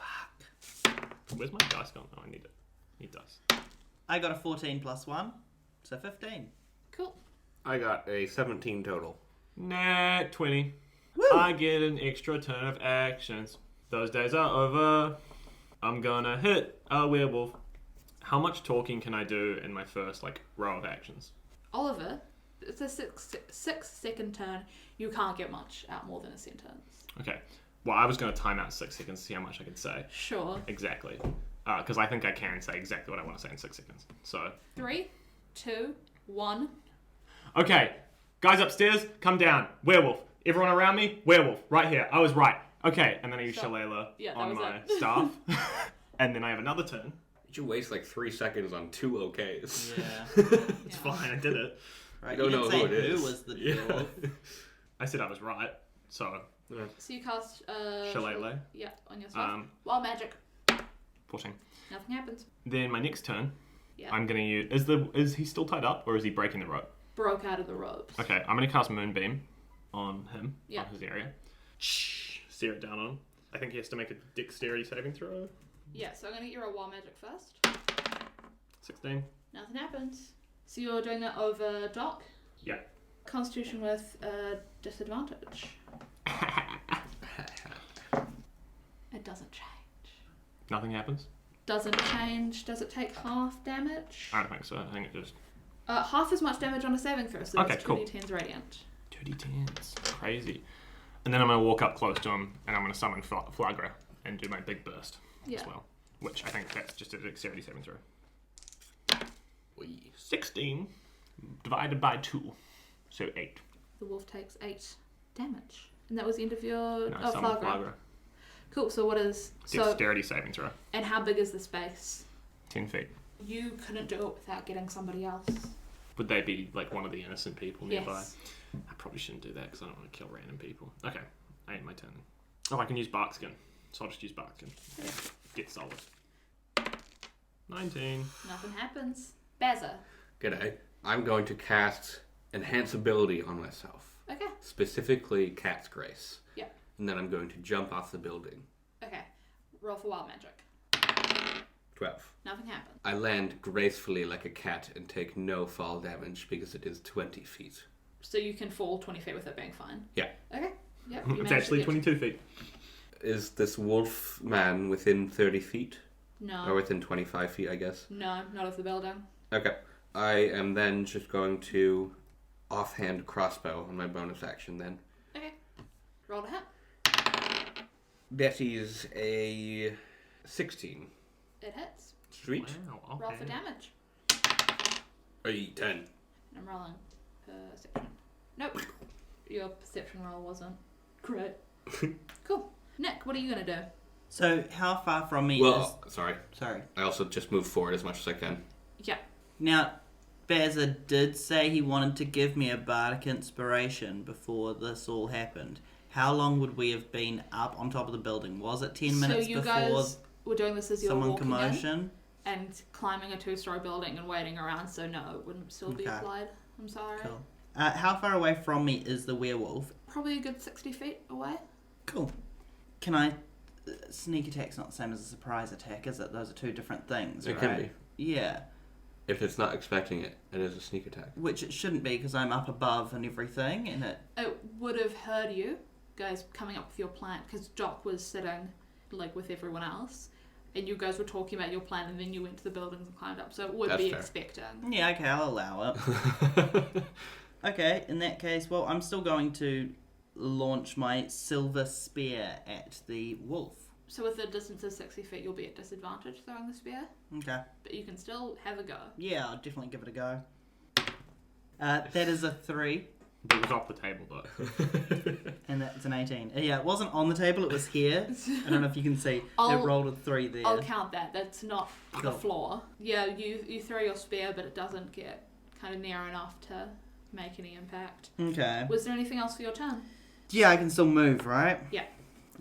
Where's my dice gone? Oh, I need it. Need dice. I got a 14 plus 1, so 15. Cool. I got a 17 total. Nat 20. Woo! I get an extra turn of actions. Those days are over. I'm gonna hit a werewolf. How much talking can I do in my first row of actions? Oliver, it's a 6-second turn. You can't get much out more than a sentence. Okay. Well, I was gonna time out 6 seconds to see how much I could say. Sure. Exactly. Because I think I can say exactly what I want to say in 6 seconds. So. 3, 2, 1. Okay. Guys upstairs, come down. Werewolf. Everyone around me, werewolf. Right here. I was right. Okay. And then I use Stop. Shillelagh Yeah, that on was my it. staff. And then I have another turn. Did you waste 3 seconds on 2 okays? Yeah. It's fine. I did it. Right, I don't you know didn't who say it is. who was the Yeah. werewolf. I said I was right. So. So you cast Shillelagh. Yeah, on yourself. Wild magic. 14. Nothing happens. Then my next turn, Yeah. I'm gonna use. Is he still tied up or is he breaking the rope? Broke out of the ropes. Okay, I'm gonna cast Moonbeam on him, Yeah. on his area. Steer it down on him. I think he has to make a dexterity saving throw. Yeah, so I'm gonna get you a wild magic first. 16. Nothing happens. So you're doing that over Doc? Yeah. Constitution with disadvantage. It doesn't change. Nothing happens? Doesn't change. Does it take half damage? I don't think so. I think it just. Half as much damage on a saving throw, so Okay, that's cool. 2d10s radiant. 2d10s. Crazy. And then I'm gonna walk up close to him and I'm gonna summon Flagra and do my big burst Yeah. as well. Which I think that's just a dexterity saving throw. Wee. 16 divided by 2. So 8. The wolf takes 8 damage. And that was the end of your No, summon Flagra. Flagra. Cool, so what is... So, Dexterity saving throw. and how big is the space? 10 feet. You couldn't do it without getting somebody else. Would they be one of the innocent people nearby? Yes. I probably shouldn't do that because I don't want to kill random people. Okay, I ate my turn. Oh, I can use Barkskin. So I'll just use Barkskin. Get solid. 19. Nothing happens. Bazza. G'day. I'm going to cast Enhance Ability on myself. Okay. Specifically, Cat's Grace. Yeah. And then I'm going to jump off the building. Okay. Roll for wild magic. 12. Nothing happens. I land gracefully like a cat and take no fall damage because it is 20 feet. So you can fall 20 feet with it being fine. Yeah. Okay. Yep. It's actually 22 feet. Is this wolf man within 30 feet? No. Or within 25 feet, I guess? No, not of the building. Okay. I am then just going to offhand crossbow on my bonus action then. Okay. Roll to hit. Betty's a 16. It hits. Sweet. Wow, okay. Roll for damage. Hey, 10. And I'm rolling perception. Nope. Your perception roll wasn't great. Cool. Nick, what are you going to do? So, how far from me Well, sorry. is... Sorry. I also just move forward as much as I can. Yeah. Now, Bazza did say he wanted to give me a bardic inspiration before this all happened. How long would we have been up on top of the building? Was it 10 minutes so you before guys were doing this as you were someone walking commotion? in and climbing a 2-story building and waiting around, so no, it wouldn't still be Okay. applied. I'm sorry. Cool. How far away from me is the werewolf? Probably a good 60 feet away. Cool. Can I... Sneak attack's not the same as a surprise attack, is it? Those are two different things, It right? can be. Yeah. If it's not expecting it, it is a sneak attack. Which it shouldn't be, because I'm up above and everything, and it... It would have heard you guys coming up with your plan, because Doc was sitting with everyone else, and you guys were talking about your plan, and then you went to the buildings and climbed up, so it would That's be fair. expecting. Yeah, okay, I'll allow it. Okay, in that case, well, I'm still going to launch my silver spear at the wolf. So with the distance of 60 feet, you'll be at disadvantage throwing the spear, Okay. but you can still have a go. Yeah, I'll definitely give it a go. That is a 3, It was off the table, though. and that's an 18. Yeah, it wasn't on the table, it was here. I don't know if you can see. It I'll- rolled a 3 there. I'll count that. That's not the Cool. floor. Yeah, you throw your spear, but it doesn't get kind of near enough to make any impact. Okay. Was there anything else for your turn? Yeah, I can still move, right? Yeah.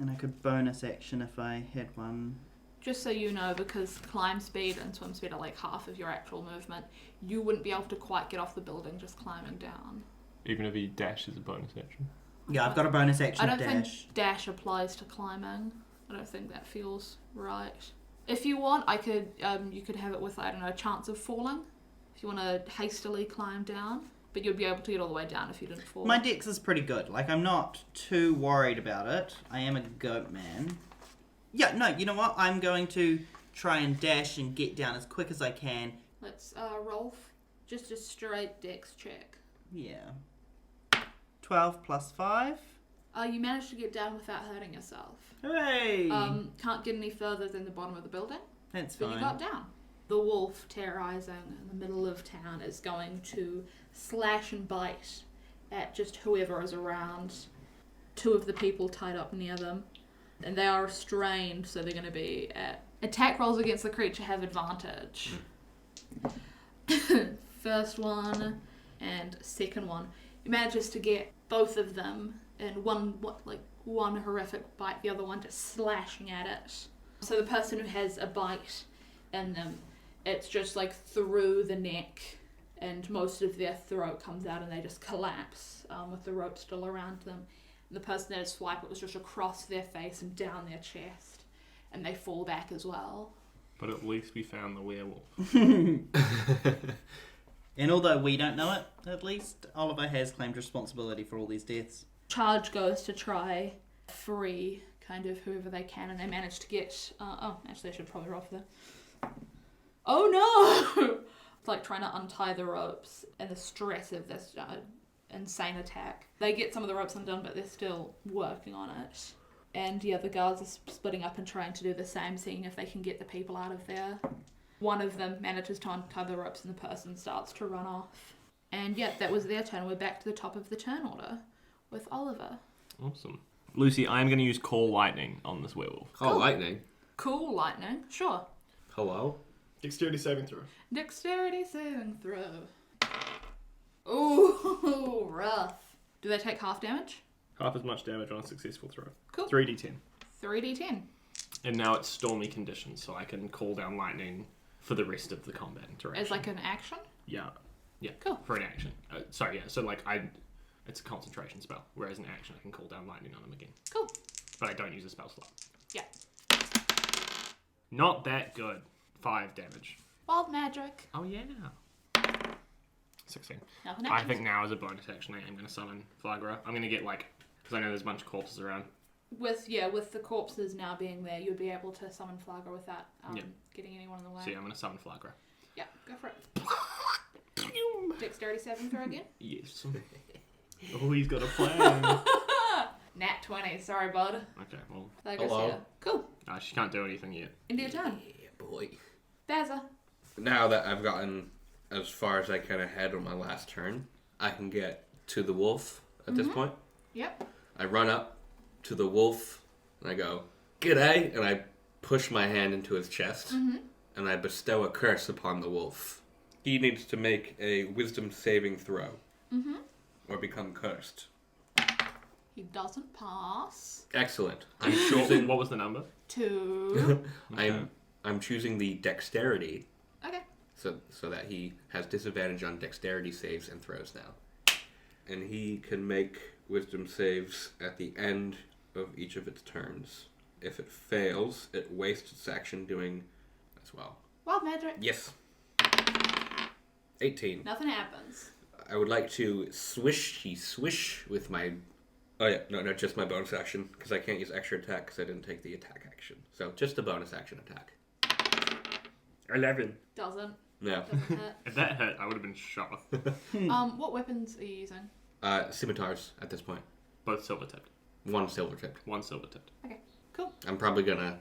And I could bonus action if I had one. Just so you know, because climb speed and swim speed are like half of your actual movement, you wouldn't be able to quite get off the building just climbing down. Even if he dashes a bonus action. Yeah, I've got a bonus action I don't dash. think dash applies to climbing. I don't think that feels right. If you want, I could, you could have it with, I don't know, a chance of falling. If you want to hastily climb down, but you'd be able to get all the way down if you didn't fall. My dex is pretty good. Like, I'm not too worried about it. I am a goat man. Yeah, no, you know what? I'm going to try and dash and get down as quick as I can. Let's roll just a straight dex check. Yeah. 12 plus 5. You managed to get down without hurting yourself. Hooray! Can't get any further than the bottom of the building, That's but fine. you got down. The wolf, terrorizing in the middle of town, is going to slash and bite at just whoever is around. 2 of the people tied up near them. And they are restrained, so they're going to be at... Attack rolls against the creature have advantage. First one and second one. He manages to get both of them in one horrific bite, the other one just slashing at it. So the person who has a bite in them, it's just like through the neck, and most of their throat comes out and they just collapse with the rope still around them. And the person that had swiped it was just across their face and down their chest, and they fall back as well. But at least we found the werewolf. And although we don't know it, at least Oliver has claimed responsibility for all these deaths. Charge goes to try free kind of whoever they can, and they manage to get... actually I should probably roll for that. Oh no! It's like trying to untie the ropes and the stress of this insane attack. They get some of the ropes undone, but they're still working on it. And yeah, the guards are splitting up and trying to do the same, seeing if they can get the people out of there. One of them manages to untie the ropes and the person starts to run off. And yeah, that was their turn. We're back to the top of the turn order with Oliver. Awesome. Lucy, I'm going to use Call Lightning on this werewolf. Call lightning. Cool lightning, sure. Hello? Dexterity saving throw. Dexterity saving throw. Ooh, rough. Do they take half damage? Half as much damage on a successful throw. Cool. 3d10. 3d10. And now it's stormy conditions, so I can call down lightning for the rest of the combat interaction. As like an action? Yeah. Cool. For an action. So like it's a concentration spell, whereas an action I can call down lightning on them again. Cool. But I don't use a spell slot. Yeah. Not that good. 5 damage. Wild magic. Oh yeah. 16. Nothing I happens. think now as a bonus action I am going to summon Flagra. I'm going to get because I know there's a bunch of corpses around. With the corpses now being there, you'd be able to summon Flagra without getting anyone in the way. So yeah, I'm going to summon Flagra. Yeah, go for it. Dexterity saving throw again? Yes. Oh, he's got a plan. Nat 20, sorry bud. Okay, well, Flagra's Hello? here. Cool. she can't do anything yet. End of your turn. Yeah, boy. Bazza. Now that I've gotten as far as I can ahead on my last turn, I can get to the wolf at this point. Yep. I run up to the wolf and I go, "G'day," and I push my hand into his chest and I bestow a curse upon the wolf. He needs to make a wisdom saving throw or become cursed. He doesn't pass. Excellent. I'm choosing. What was the number? 2. I'm choosing the dexterity Okay. so that he has disadvantage on dexterity saves and throws now. And he can make wisdom saves at the end of each of its turns. If it fails, it wastes its action doing as well. Wild magic. Yes. 18. Nothing happens. I would like to swish with my... Oh yeah, no, just my bonus action, because I can't use extra attack because I didn't take the attack action. So just a bonus action attack. 11. Doesn't. No. Doesn't hit. If that hit, I would have been shot. What weapons are you using? Scimitars at this point. Both silver tipped. One silver tipped. One silver tipped. Okay. Cool. I'm probably gonna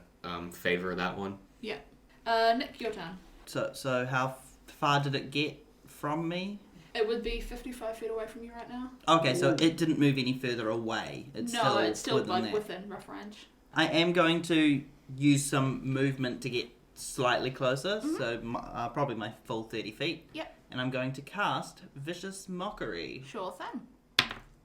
favor that one. Yeah. Nick, your turn. So how far did it get from me? It would be 55 feet away from you right now. Okay, so it didn't move any further away. It's still within like there. within rough range. I am going to use some movement to get slightly closer, so probably my full 30 feet. Yep. And I'm going to cast Vicious Mockery, Sure thing.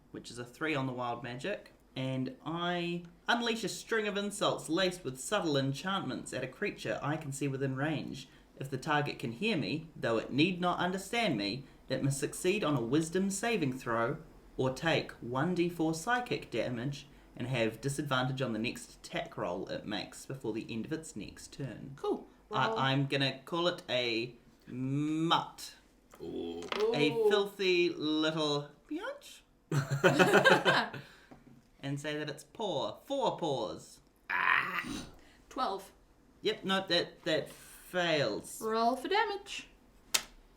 which is a 3 on the wild magic. And I unleash a string of insults laced with subtle enchantments at a creature I can see within range. If the target can hear me, though it need not understand me, it must succeed on a wisdom saving throw or take 1d4 psychic damage and have disadvantage on the next attack roll it makes before the end of its next turn. Cool. Roll. I'm going to call it a mutt. Ooh. A Ooh. filthy little biatch. And say that it's paw. 4 paws. 12. Yep, no, that fails. Roll for damage.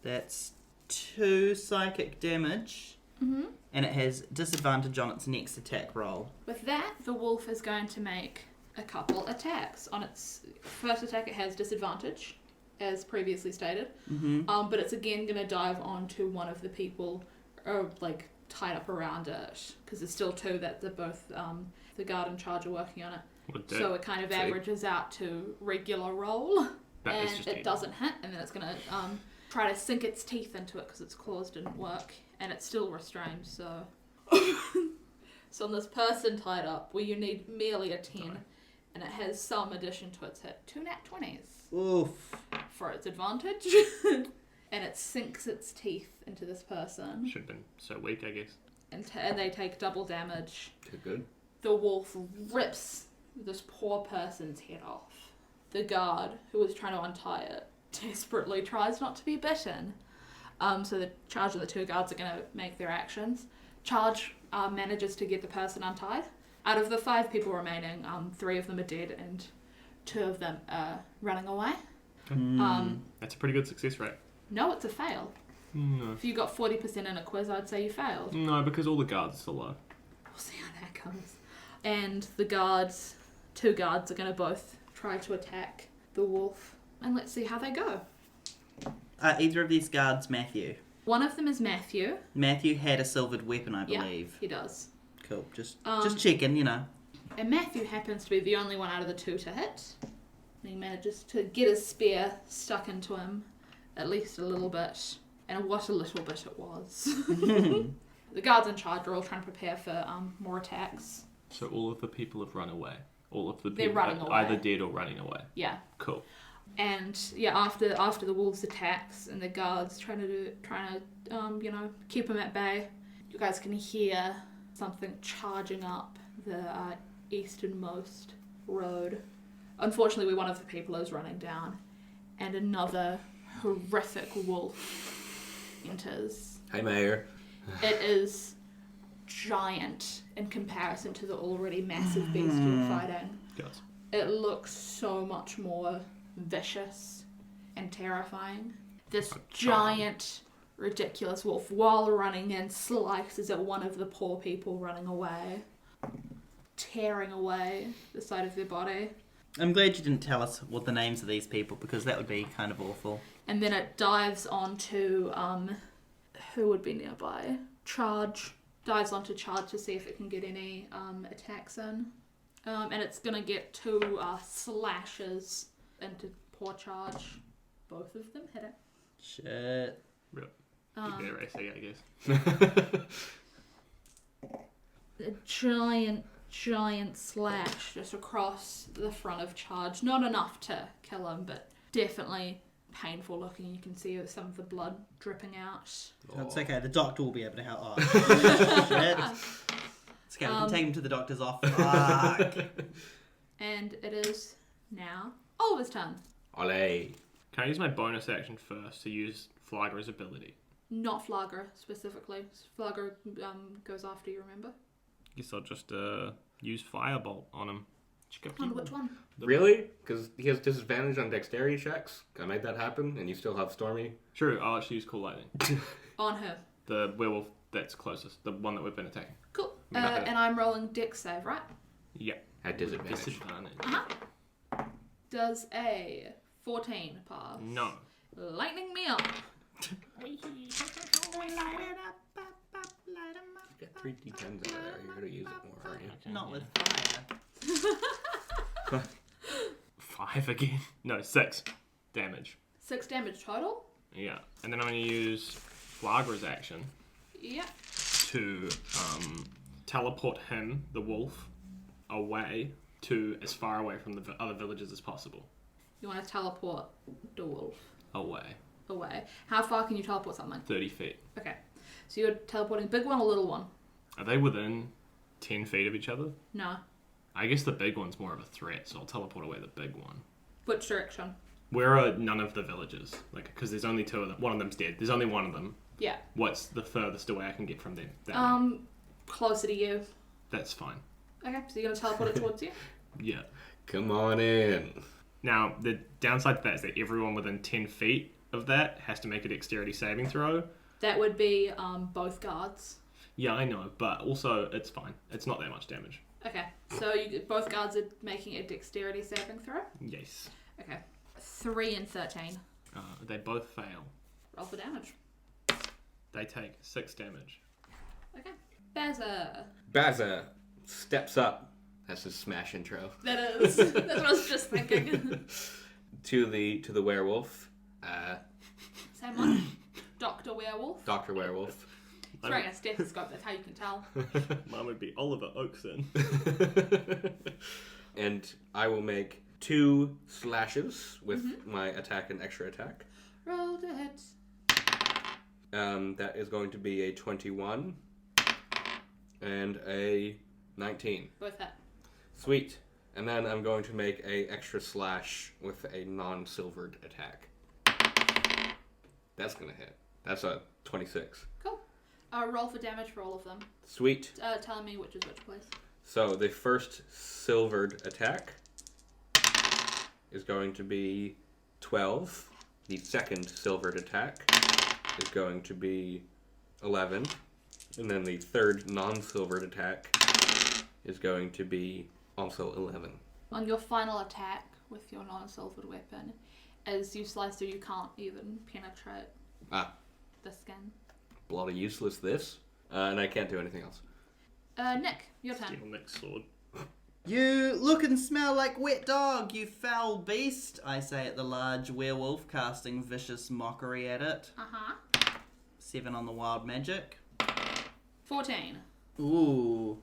That's 2 psychic damage. Mm-hmm. And it has disadvantage on its next attack roll. With that, the wolf is going to make a couple attacks. On its first attack, it has disadvantage, as previously stated. Mm-hmm. But it's again going to dive onto one of the people, like tied up around it, because there's still 2 that they're both the guard and charge are working on it. So it kind of averages out to regular roll, and it doesn't hit, and then it's going to try to sink its teeth into it because its claws didn't work, and it's still restrained. So, so on this person tied up, where you need merely a 10, and it has some addition to its hit, 2 nat 20s Oof. for its advantage, and it sinks its teeth into this person, Should have been so weak, I guess. and they take double damage. Too good. The wolf rips this poor person's head off. The guard, who was trying to untie it, desperately tries not to be bitten. So the charge of the 2 guards are going to make their actions. Charge manages to get the person untied. Out of the 5 people remaining, 3 of them are dead and 2 of them are running away. That's a pretty good success rate. No, it's a fail. No. If you got 40% in a quiz, I'd say you failed. No, because all the guards are still alive. We'll see how that goes. And the guards, 2 guards, are going to both try to attack the wolf. And let's see how they go. Either of these guards, Matthew. One of them is Matthew. Matthew had a silvered weapon, I Yeah, believe. he does. Cool. Just checking, you know. And Matthew happens to be the only one out of the 2 to hit. And he manages to get his spear stuck into him, at least a little bit. And what a little bit it was. The guards in charge are all trying to prepare for more attacks. So all of the people have run away. All of the They're people running are away. either dead or running away. Yeah. Cool. And yeah, after the wolves attacks and the guards trying to keep them at bay, you guys can hear something charging up the easternmost road. Unfortunately, one of the people is running down, and another horrific wolf enters. Hi, Mayor. It is giant in comparison to the already massive beast you're fighting. Guys. It looks so much more vicious and terrifying. This giant, ridiculous wolf, while running in, slices at one of the poor people running away, tearing away the side of their body. I'm glad you didn't tell us what the names of these people, because that would be kind of awful. And then it dives onto, who would be nearby? Charge. Dives onto Charge to see if it can get any attacks in. And it's going to get 2 slashes into poor Charge. Both of them hit it. Shit. Real. Good racing, I guess. A giant slash just across the front of Charge. Not enough to kill him, but definitely painful looking. You can see some of the blood dripping out. It's okay, the doctor will be able to help. Oh, shit. It's okay, we can take him to the doctor's office. Fuck. And it is now Oliver's turn. Olé. Can I use my bonus action first to use Flagra's ability? Not Flagra specifically. Flagra goes after you, remember? Guess I'll just use Firebolt on him. On which one? Really? Because he has disadvantage on dexterity checks. Can I make that happen? And you still have Stormy? True, I'll actually use Cool Lightning. On her. The werewolf that's closest, the one that we've been attacking. Cool. I mean, And I'm rolling Dex save, right? Yeah. At disadvantage. Disadvantage. Does a 14 pass? No. Lightning me up. You got 3 d10s over there. You're going to use it more, aren't you? Not with fire. 5 again. No, 6 damage. 6 damage total? Yeah. And then I'm going to use Flagra's action Yeah. to teleport him, the wolf, away to as far away from the other villages as possible. You want to teleport the wolf Away. away. How far can you teleport someone? 30 feet. Okay. So you're teleporting big one or little one? Are they within 10 feet of each other? No. I guess the big one's more of a threat, so I'll teleport away the big one. Which direction? Where are none of the villages? Because there's only 2 of them. One of them's dead. There's only one of them. Yeah. What's the furthest away I can get from them? That way? Closer to you. That's fine. Okay, so you're going to teleport it towards you? Yeah. Come on in. Now, the downside to that is that everyone within 10 feet of that has to make a dexterity saving throw. That would be both guards. Yeah, I know, but also it's fine. It's not that much damage. Okay, so both guards are making a dexterity saving throw? Yes. Okay. 3 and 13. They both fail. Roll for damage. They take 6 damage. Okay. Bazza. Bazza steps up. That's his smash intro. That is. That's what I was just thinking. To the werewolf. Same one. Dr. Werewolf. Dr. Werewolf. He's wearing a stethoscope, that's how you can tell. Mine would be Oliver Oaken. And I will make 2 slashes with my attack and extra attack. Roll to hit. That is going to be a 21 and a 19. Both hit. Sweet. And then I'm going to make a extra slash with a non-silvered attack. That's going to hit. That's a 26. Cool. Roll for damage for all of them. Sweet. Tell me which is which, please. So the first silvered attack is going to be 12. The second silvered attack is going to be 11. And then the third non-silvered attack is going to be also 11. On your final attack with your non-silvered weapon, as you slice through, you can't even penetrate the skin. Bloody useless this. And I can't do anything else. Nick, your turn. Steal Nick's sword. You look and smell like wet dog, you foul beast, I say at the large werewolf, casting vicious mockery at it. 7 on the wild magic. 14. Ooh.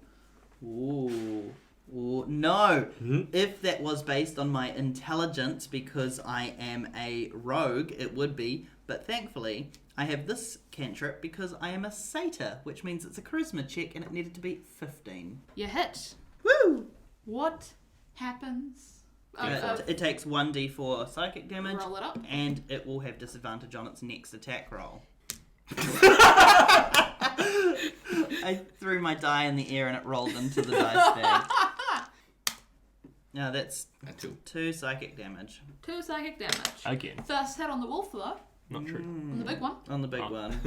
No. If that was based on my intelligence, because I am a rogue, it would be. But thankfully, I have this cantrip because I am a satyr, which means it's a charisma check and it needed to be 15. You hit. Woo! What happens? It takes 1d4 psychic damage, Roll it up. and it will have disadvantage on its next attack roll. I threw my die in the air and it rolled into the dice bag. Now that's 2 psychic damage. 2 psychic damage. Again. First hit on the wolf, though. Not true. On the big one. On the big one.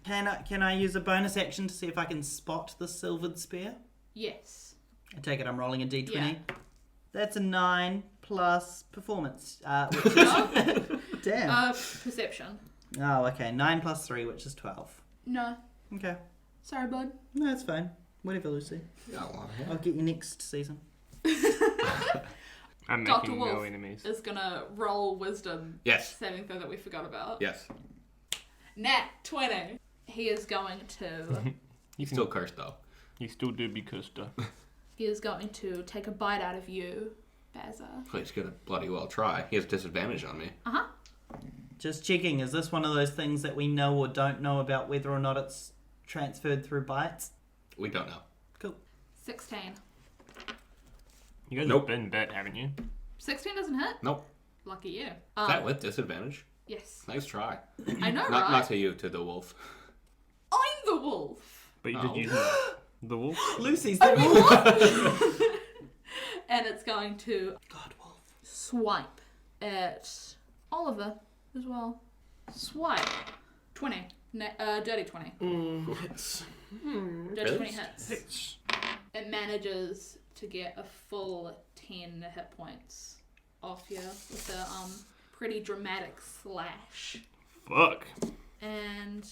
Can I use a bonus action to see if I can spot the silvered spear? Yes. I take it I'm rolling a d20. Yeah. That's a 9 plus performance. Which is... Damn. Perception. Oh, okay. 9 plus 3, which is 12. No. Okay. Sorry, bud. No, that's fine. Whatever, Lucy. I'll get you next season. I'm Dr. making Wolf no enemies. is gonna roll wisdom Yes. saving throw that we forgot about. Yes. Nat 20. He is going to He's still cursed though. You still do be cursed though. he is going to take a bite out of you, Bazza. He's gonna bloody well try. He has disadvantage on me. Just checking, is this one of those things that we know or don't know about whether or not it's transferred through bites? We don't know. Cool. 16. You guys Nope. have been bet, haven't you? 16 doesn't hit? Nope. Lucky you. Is that with disadvantage? Yes. Nice try. I know, Not right? to you, to the wolf. I'm the wolf. But you Oh. did use the wolf. Lucy's the wolf! And it's going to God, wolf. swipe at Oliver as well. Swipe. 20. Dirty 20. Hits. Dirty 20 hits. Hits. It manages to get a full 10 hit points off you with a pretty dramatic slash. Fuck. And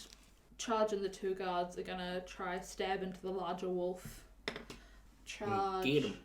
Charge and the 2 guards are gonna try stab into the larger wolf. Charge. Get him.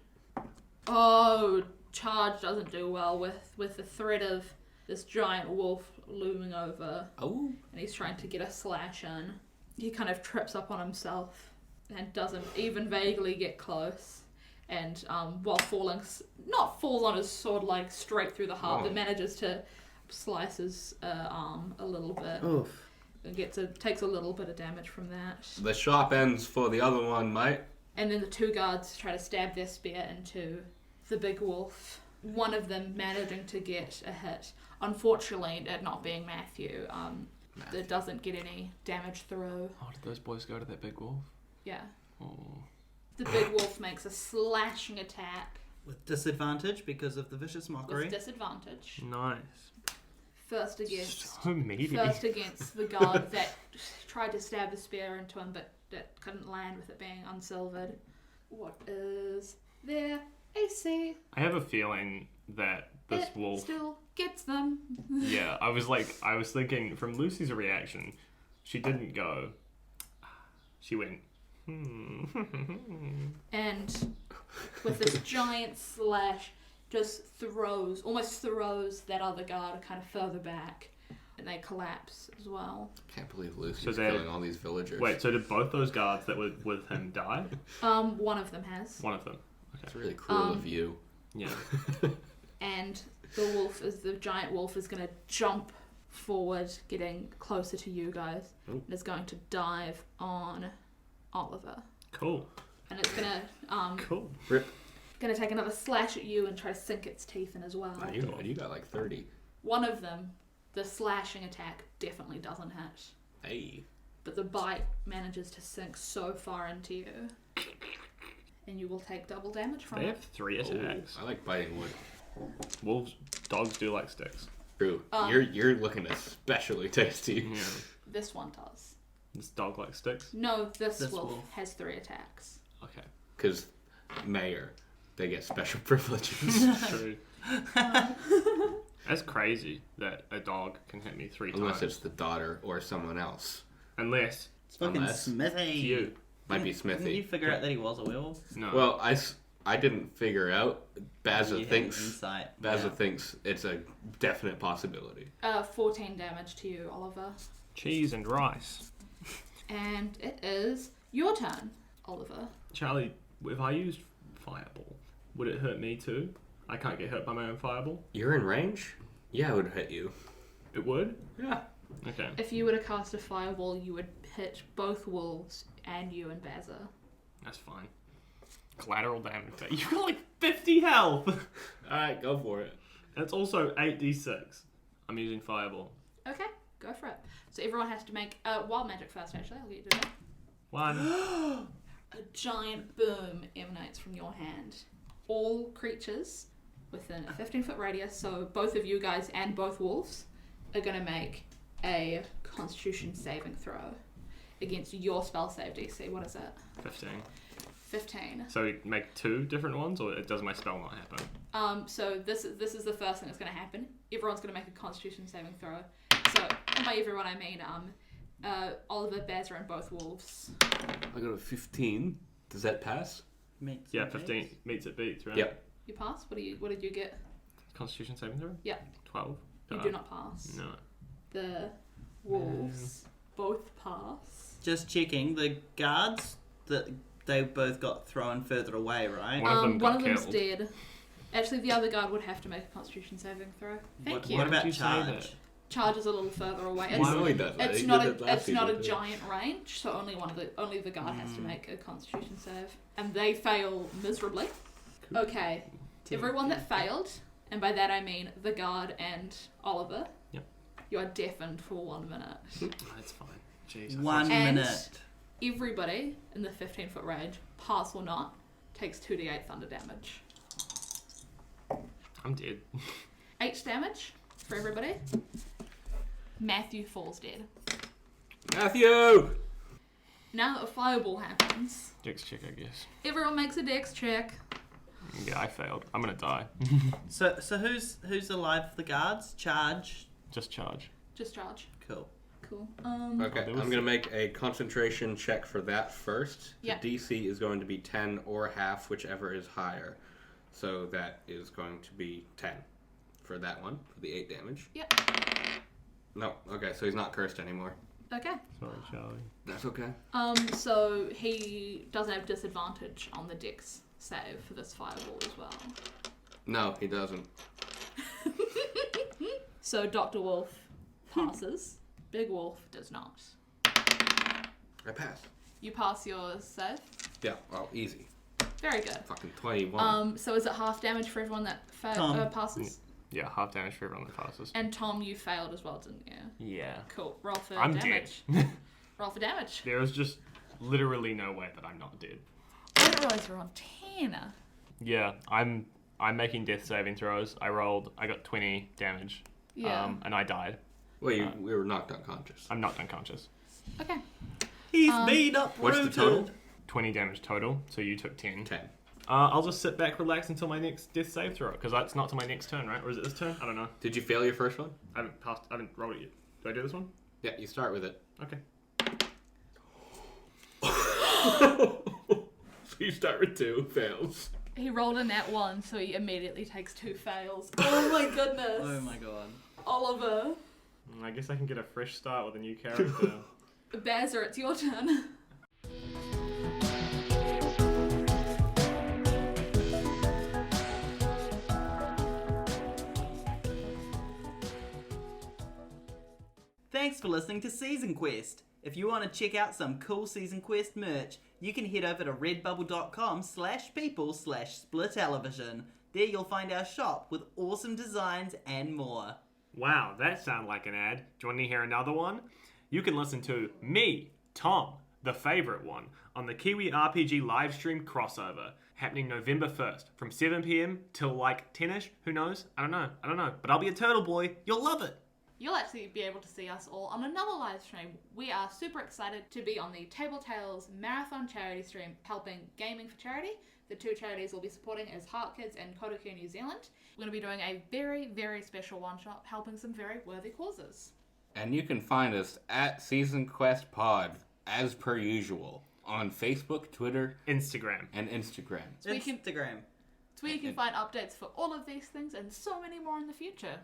Oh, Charge doesn't do well with the threat of this giant wolf looming over. Oh. And he's trying to get a slash in. He kind of trips up on himself and doesn't even vaguely get close. And while falling, not falls on his sword like straight through the heart, but manages to slice his arm a little bit. Oof. And takes a little bit of damage from that. The sharp ends for the other one, mate. And then the two guards try to stab their spear into the big wolf. One of them managing to get a hit. Unfortunately, it not being Matthew, it doesn't get any damage through. Oh, did those boys go to that big wolf? Yeah. Oh. The big wolf makes a slashing attack With disadvantage because of the vicious mockery. with disadvantage. Nice. First against So meaty. the guard that tried to stab the spear into him, but that couldn't land with it being unsilvered. What is their AC? I have a feeling that this It wolf. still gets them. Yeah, I was thinking from Lucy's reaction, she didn't go. She went. And with this giant slash, almost throws that other guard kind of further back, and they collapse as well. Can't believe Lucy's So they- killing all these villagers. Wait, so did both those guards that were with him die? One of them has. One of them. It's really cruel of you. Yeah. And the giant wolf is going to jump forward, getting closer to you guys, and is going to dive on Oliver. Cool. And it's going to Cool. Rip. going to take another slash at you and try to sink its teeth in as well. Oh, you got like 30. One of them, the slashing attack, definitely doesn't hit. Hey. But the bite manages to sink so far into you. And you will take double damage from They it. have 3 attacks. I like biting wood. Dogs do like sticks. True. You're looking especially tasty. Yeah. This one does. This dog likes sticks. No, this This wolf wolf. has 3 attacks. Okay. Because mayor, they get special privileges. True. That's crazy that a dog can hit me 3 Unless times. it's the daughter or someone else. Unless It's fucking Unless Smithy. it's you. Might be Didn't you Smithy. figure out that he was a werewolf? No. Well, I didn't figure out. Bazza You had thinks insight. Bazza Yeah. thinks it's a definite possibility. 14 damage to you, Oliver. cheese and rice. And it is your turn, Oliver. Charlie, if I used fireball, would it hurt me too? I can't get hurt by my own fireball. You're in range? Yeah, it would hit you. It would? Yeah. Okay. If you were to cast a fireball, you would hit both wolves and you and Bazza. That's fine. Collateral damage. But you got like 50 health! Alright, go for it. It's also 8d6. I'm using fireball. Okay, go for it. So everyone has to make wild magic first, actually. I'll get you to do that. 1. A giant boom emanates from your hand. All creatures within a 15-foot radius, so both of you guys and both wolves, are going to make a Constitution saving throw against your spell save DC. What is it? 15. 15. So we make 2 different ones, or does my spell not happen? So this is the first thing that's going to happen. Everyone's going to make a Constitution saving throw. So by everyone I mean Oliver, Bazza, and both wolves. I got a 15. Does that pass? Makes Yeah, sense. 15 meets it beats, right? Yep. You pass. What did you get? Constitution saving throw? Yeah. 12. You do not pass. No. The wolves both pass. Just checking, the guards, that they both got thrown further away, right? One of them got one of them's killed. dead. Actually, the other guard would have to make a Constitution saving throw. Thank What, you. what about did you say charge? that? Charge is a little further away. Why no, he doesn't. It's He not did it a last it's not a season, too. giant range, so only the guard has to make a Constitution save, and they fail miserably. Cool. Okay, everyone that failed, and by that I mean the guard and Oliver. Yep. You are deafened for 1 minute. That's fine. Jeez. 1 And- minute. Everybody in the 15-foot range, pass or not, takes 2d8 thunder damage. I'm dead. 8 damage for everybody. Matthew falls dead. Matthew! Now a fireball happens. Dex check, I guess. Everyone makes a dex check. Yeah, I failed. I'm gonna die. So who's alive for the guards? Charge. Just charge. Just charge. Cool. Cool. Okay, there I'm was- going to make a concentration check for that first. The Yeah. DC is going to be 10 or half, whichever is higher. So that is going to be 10 for that one, for the 8 damage. Yep. No, okay, so he's not cursed anymore. Okay. Sorry, Charlie. That's okay. So he doesn't have disadvantage on the dex save for this fireball as well. No, he doesn't. So Dr. Wolf passes. Big Wolf does not. I pass. You pass your save. Yeah, well, easy. Very good. Fucking 21. So is it half damage for everyone that passes? Yeah, half damage for everyone that passes. And Tom, you failed as well, didn't you? Yeah. Cool. Roll for I'm damage. dead. Roll for damage. There is just literally no way that I'm not dead. I didn't realize you were on 10. Yeah, I'm making death saving throws. I got 20 damage. Yeah. And I died. Well, we were knocked unconscious. I'm knocked unconscious. Okay. He's made up. What's the total? 20 damage total, so you took 10. 10. I'll just sit back, relax until my next death save throw, because it's not till my next turn, right? Or is it this turn? I don't know. Did you fail your first one? I haven't rolled it yet. Do I do this one? Yeah, you start with it. Okay. So you start with 2, fails. He rolled a nat 1, so he immediately takes 2 fails. Oh my goodness. Oh my god. Oliver. I guess I can get a fresh start with a new character. Bazza, it's your turn. Thanks for listening to Season Quest. If you want to check out some cool Season Quest merch, you can head over to redbubble.com/people/SPLITelevision. There you'll find our shop with awesome designs and more. Wow, that sounds like an ad. Do you want to hear another one? You can listen to me, Tom, the favourite one, on the Kiwi RPG livestream crossover, happening November 1st, from 7pm till like 10ish, who knows? I don't know, but I'll be a turtle boy, you'll love it! You'll actually be able to see us all on another live stream. We are super excited to be on the Table Tales Marathon charity stream, helping Gaming for Charity. The 2 charities we'll be supporting is Heart Kids and Kodoku New Zealand. We're going to be doing a very, very special one-shot, helping some very worthy causes. And you can find us at Season Quest Pod, as per usual, on Facebook, Twitter, Instagram. and Instagram. So we can Instagram. find updates for all of these things and so many more in the future.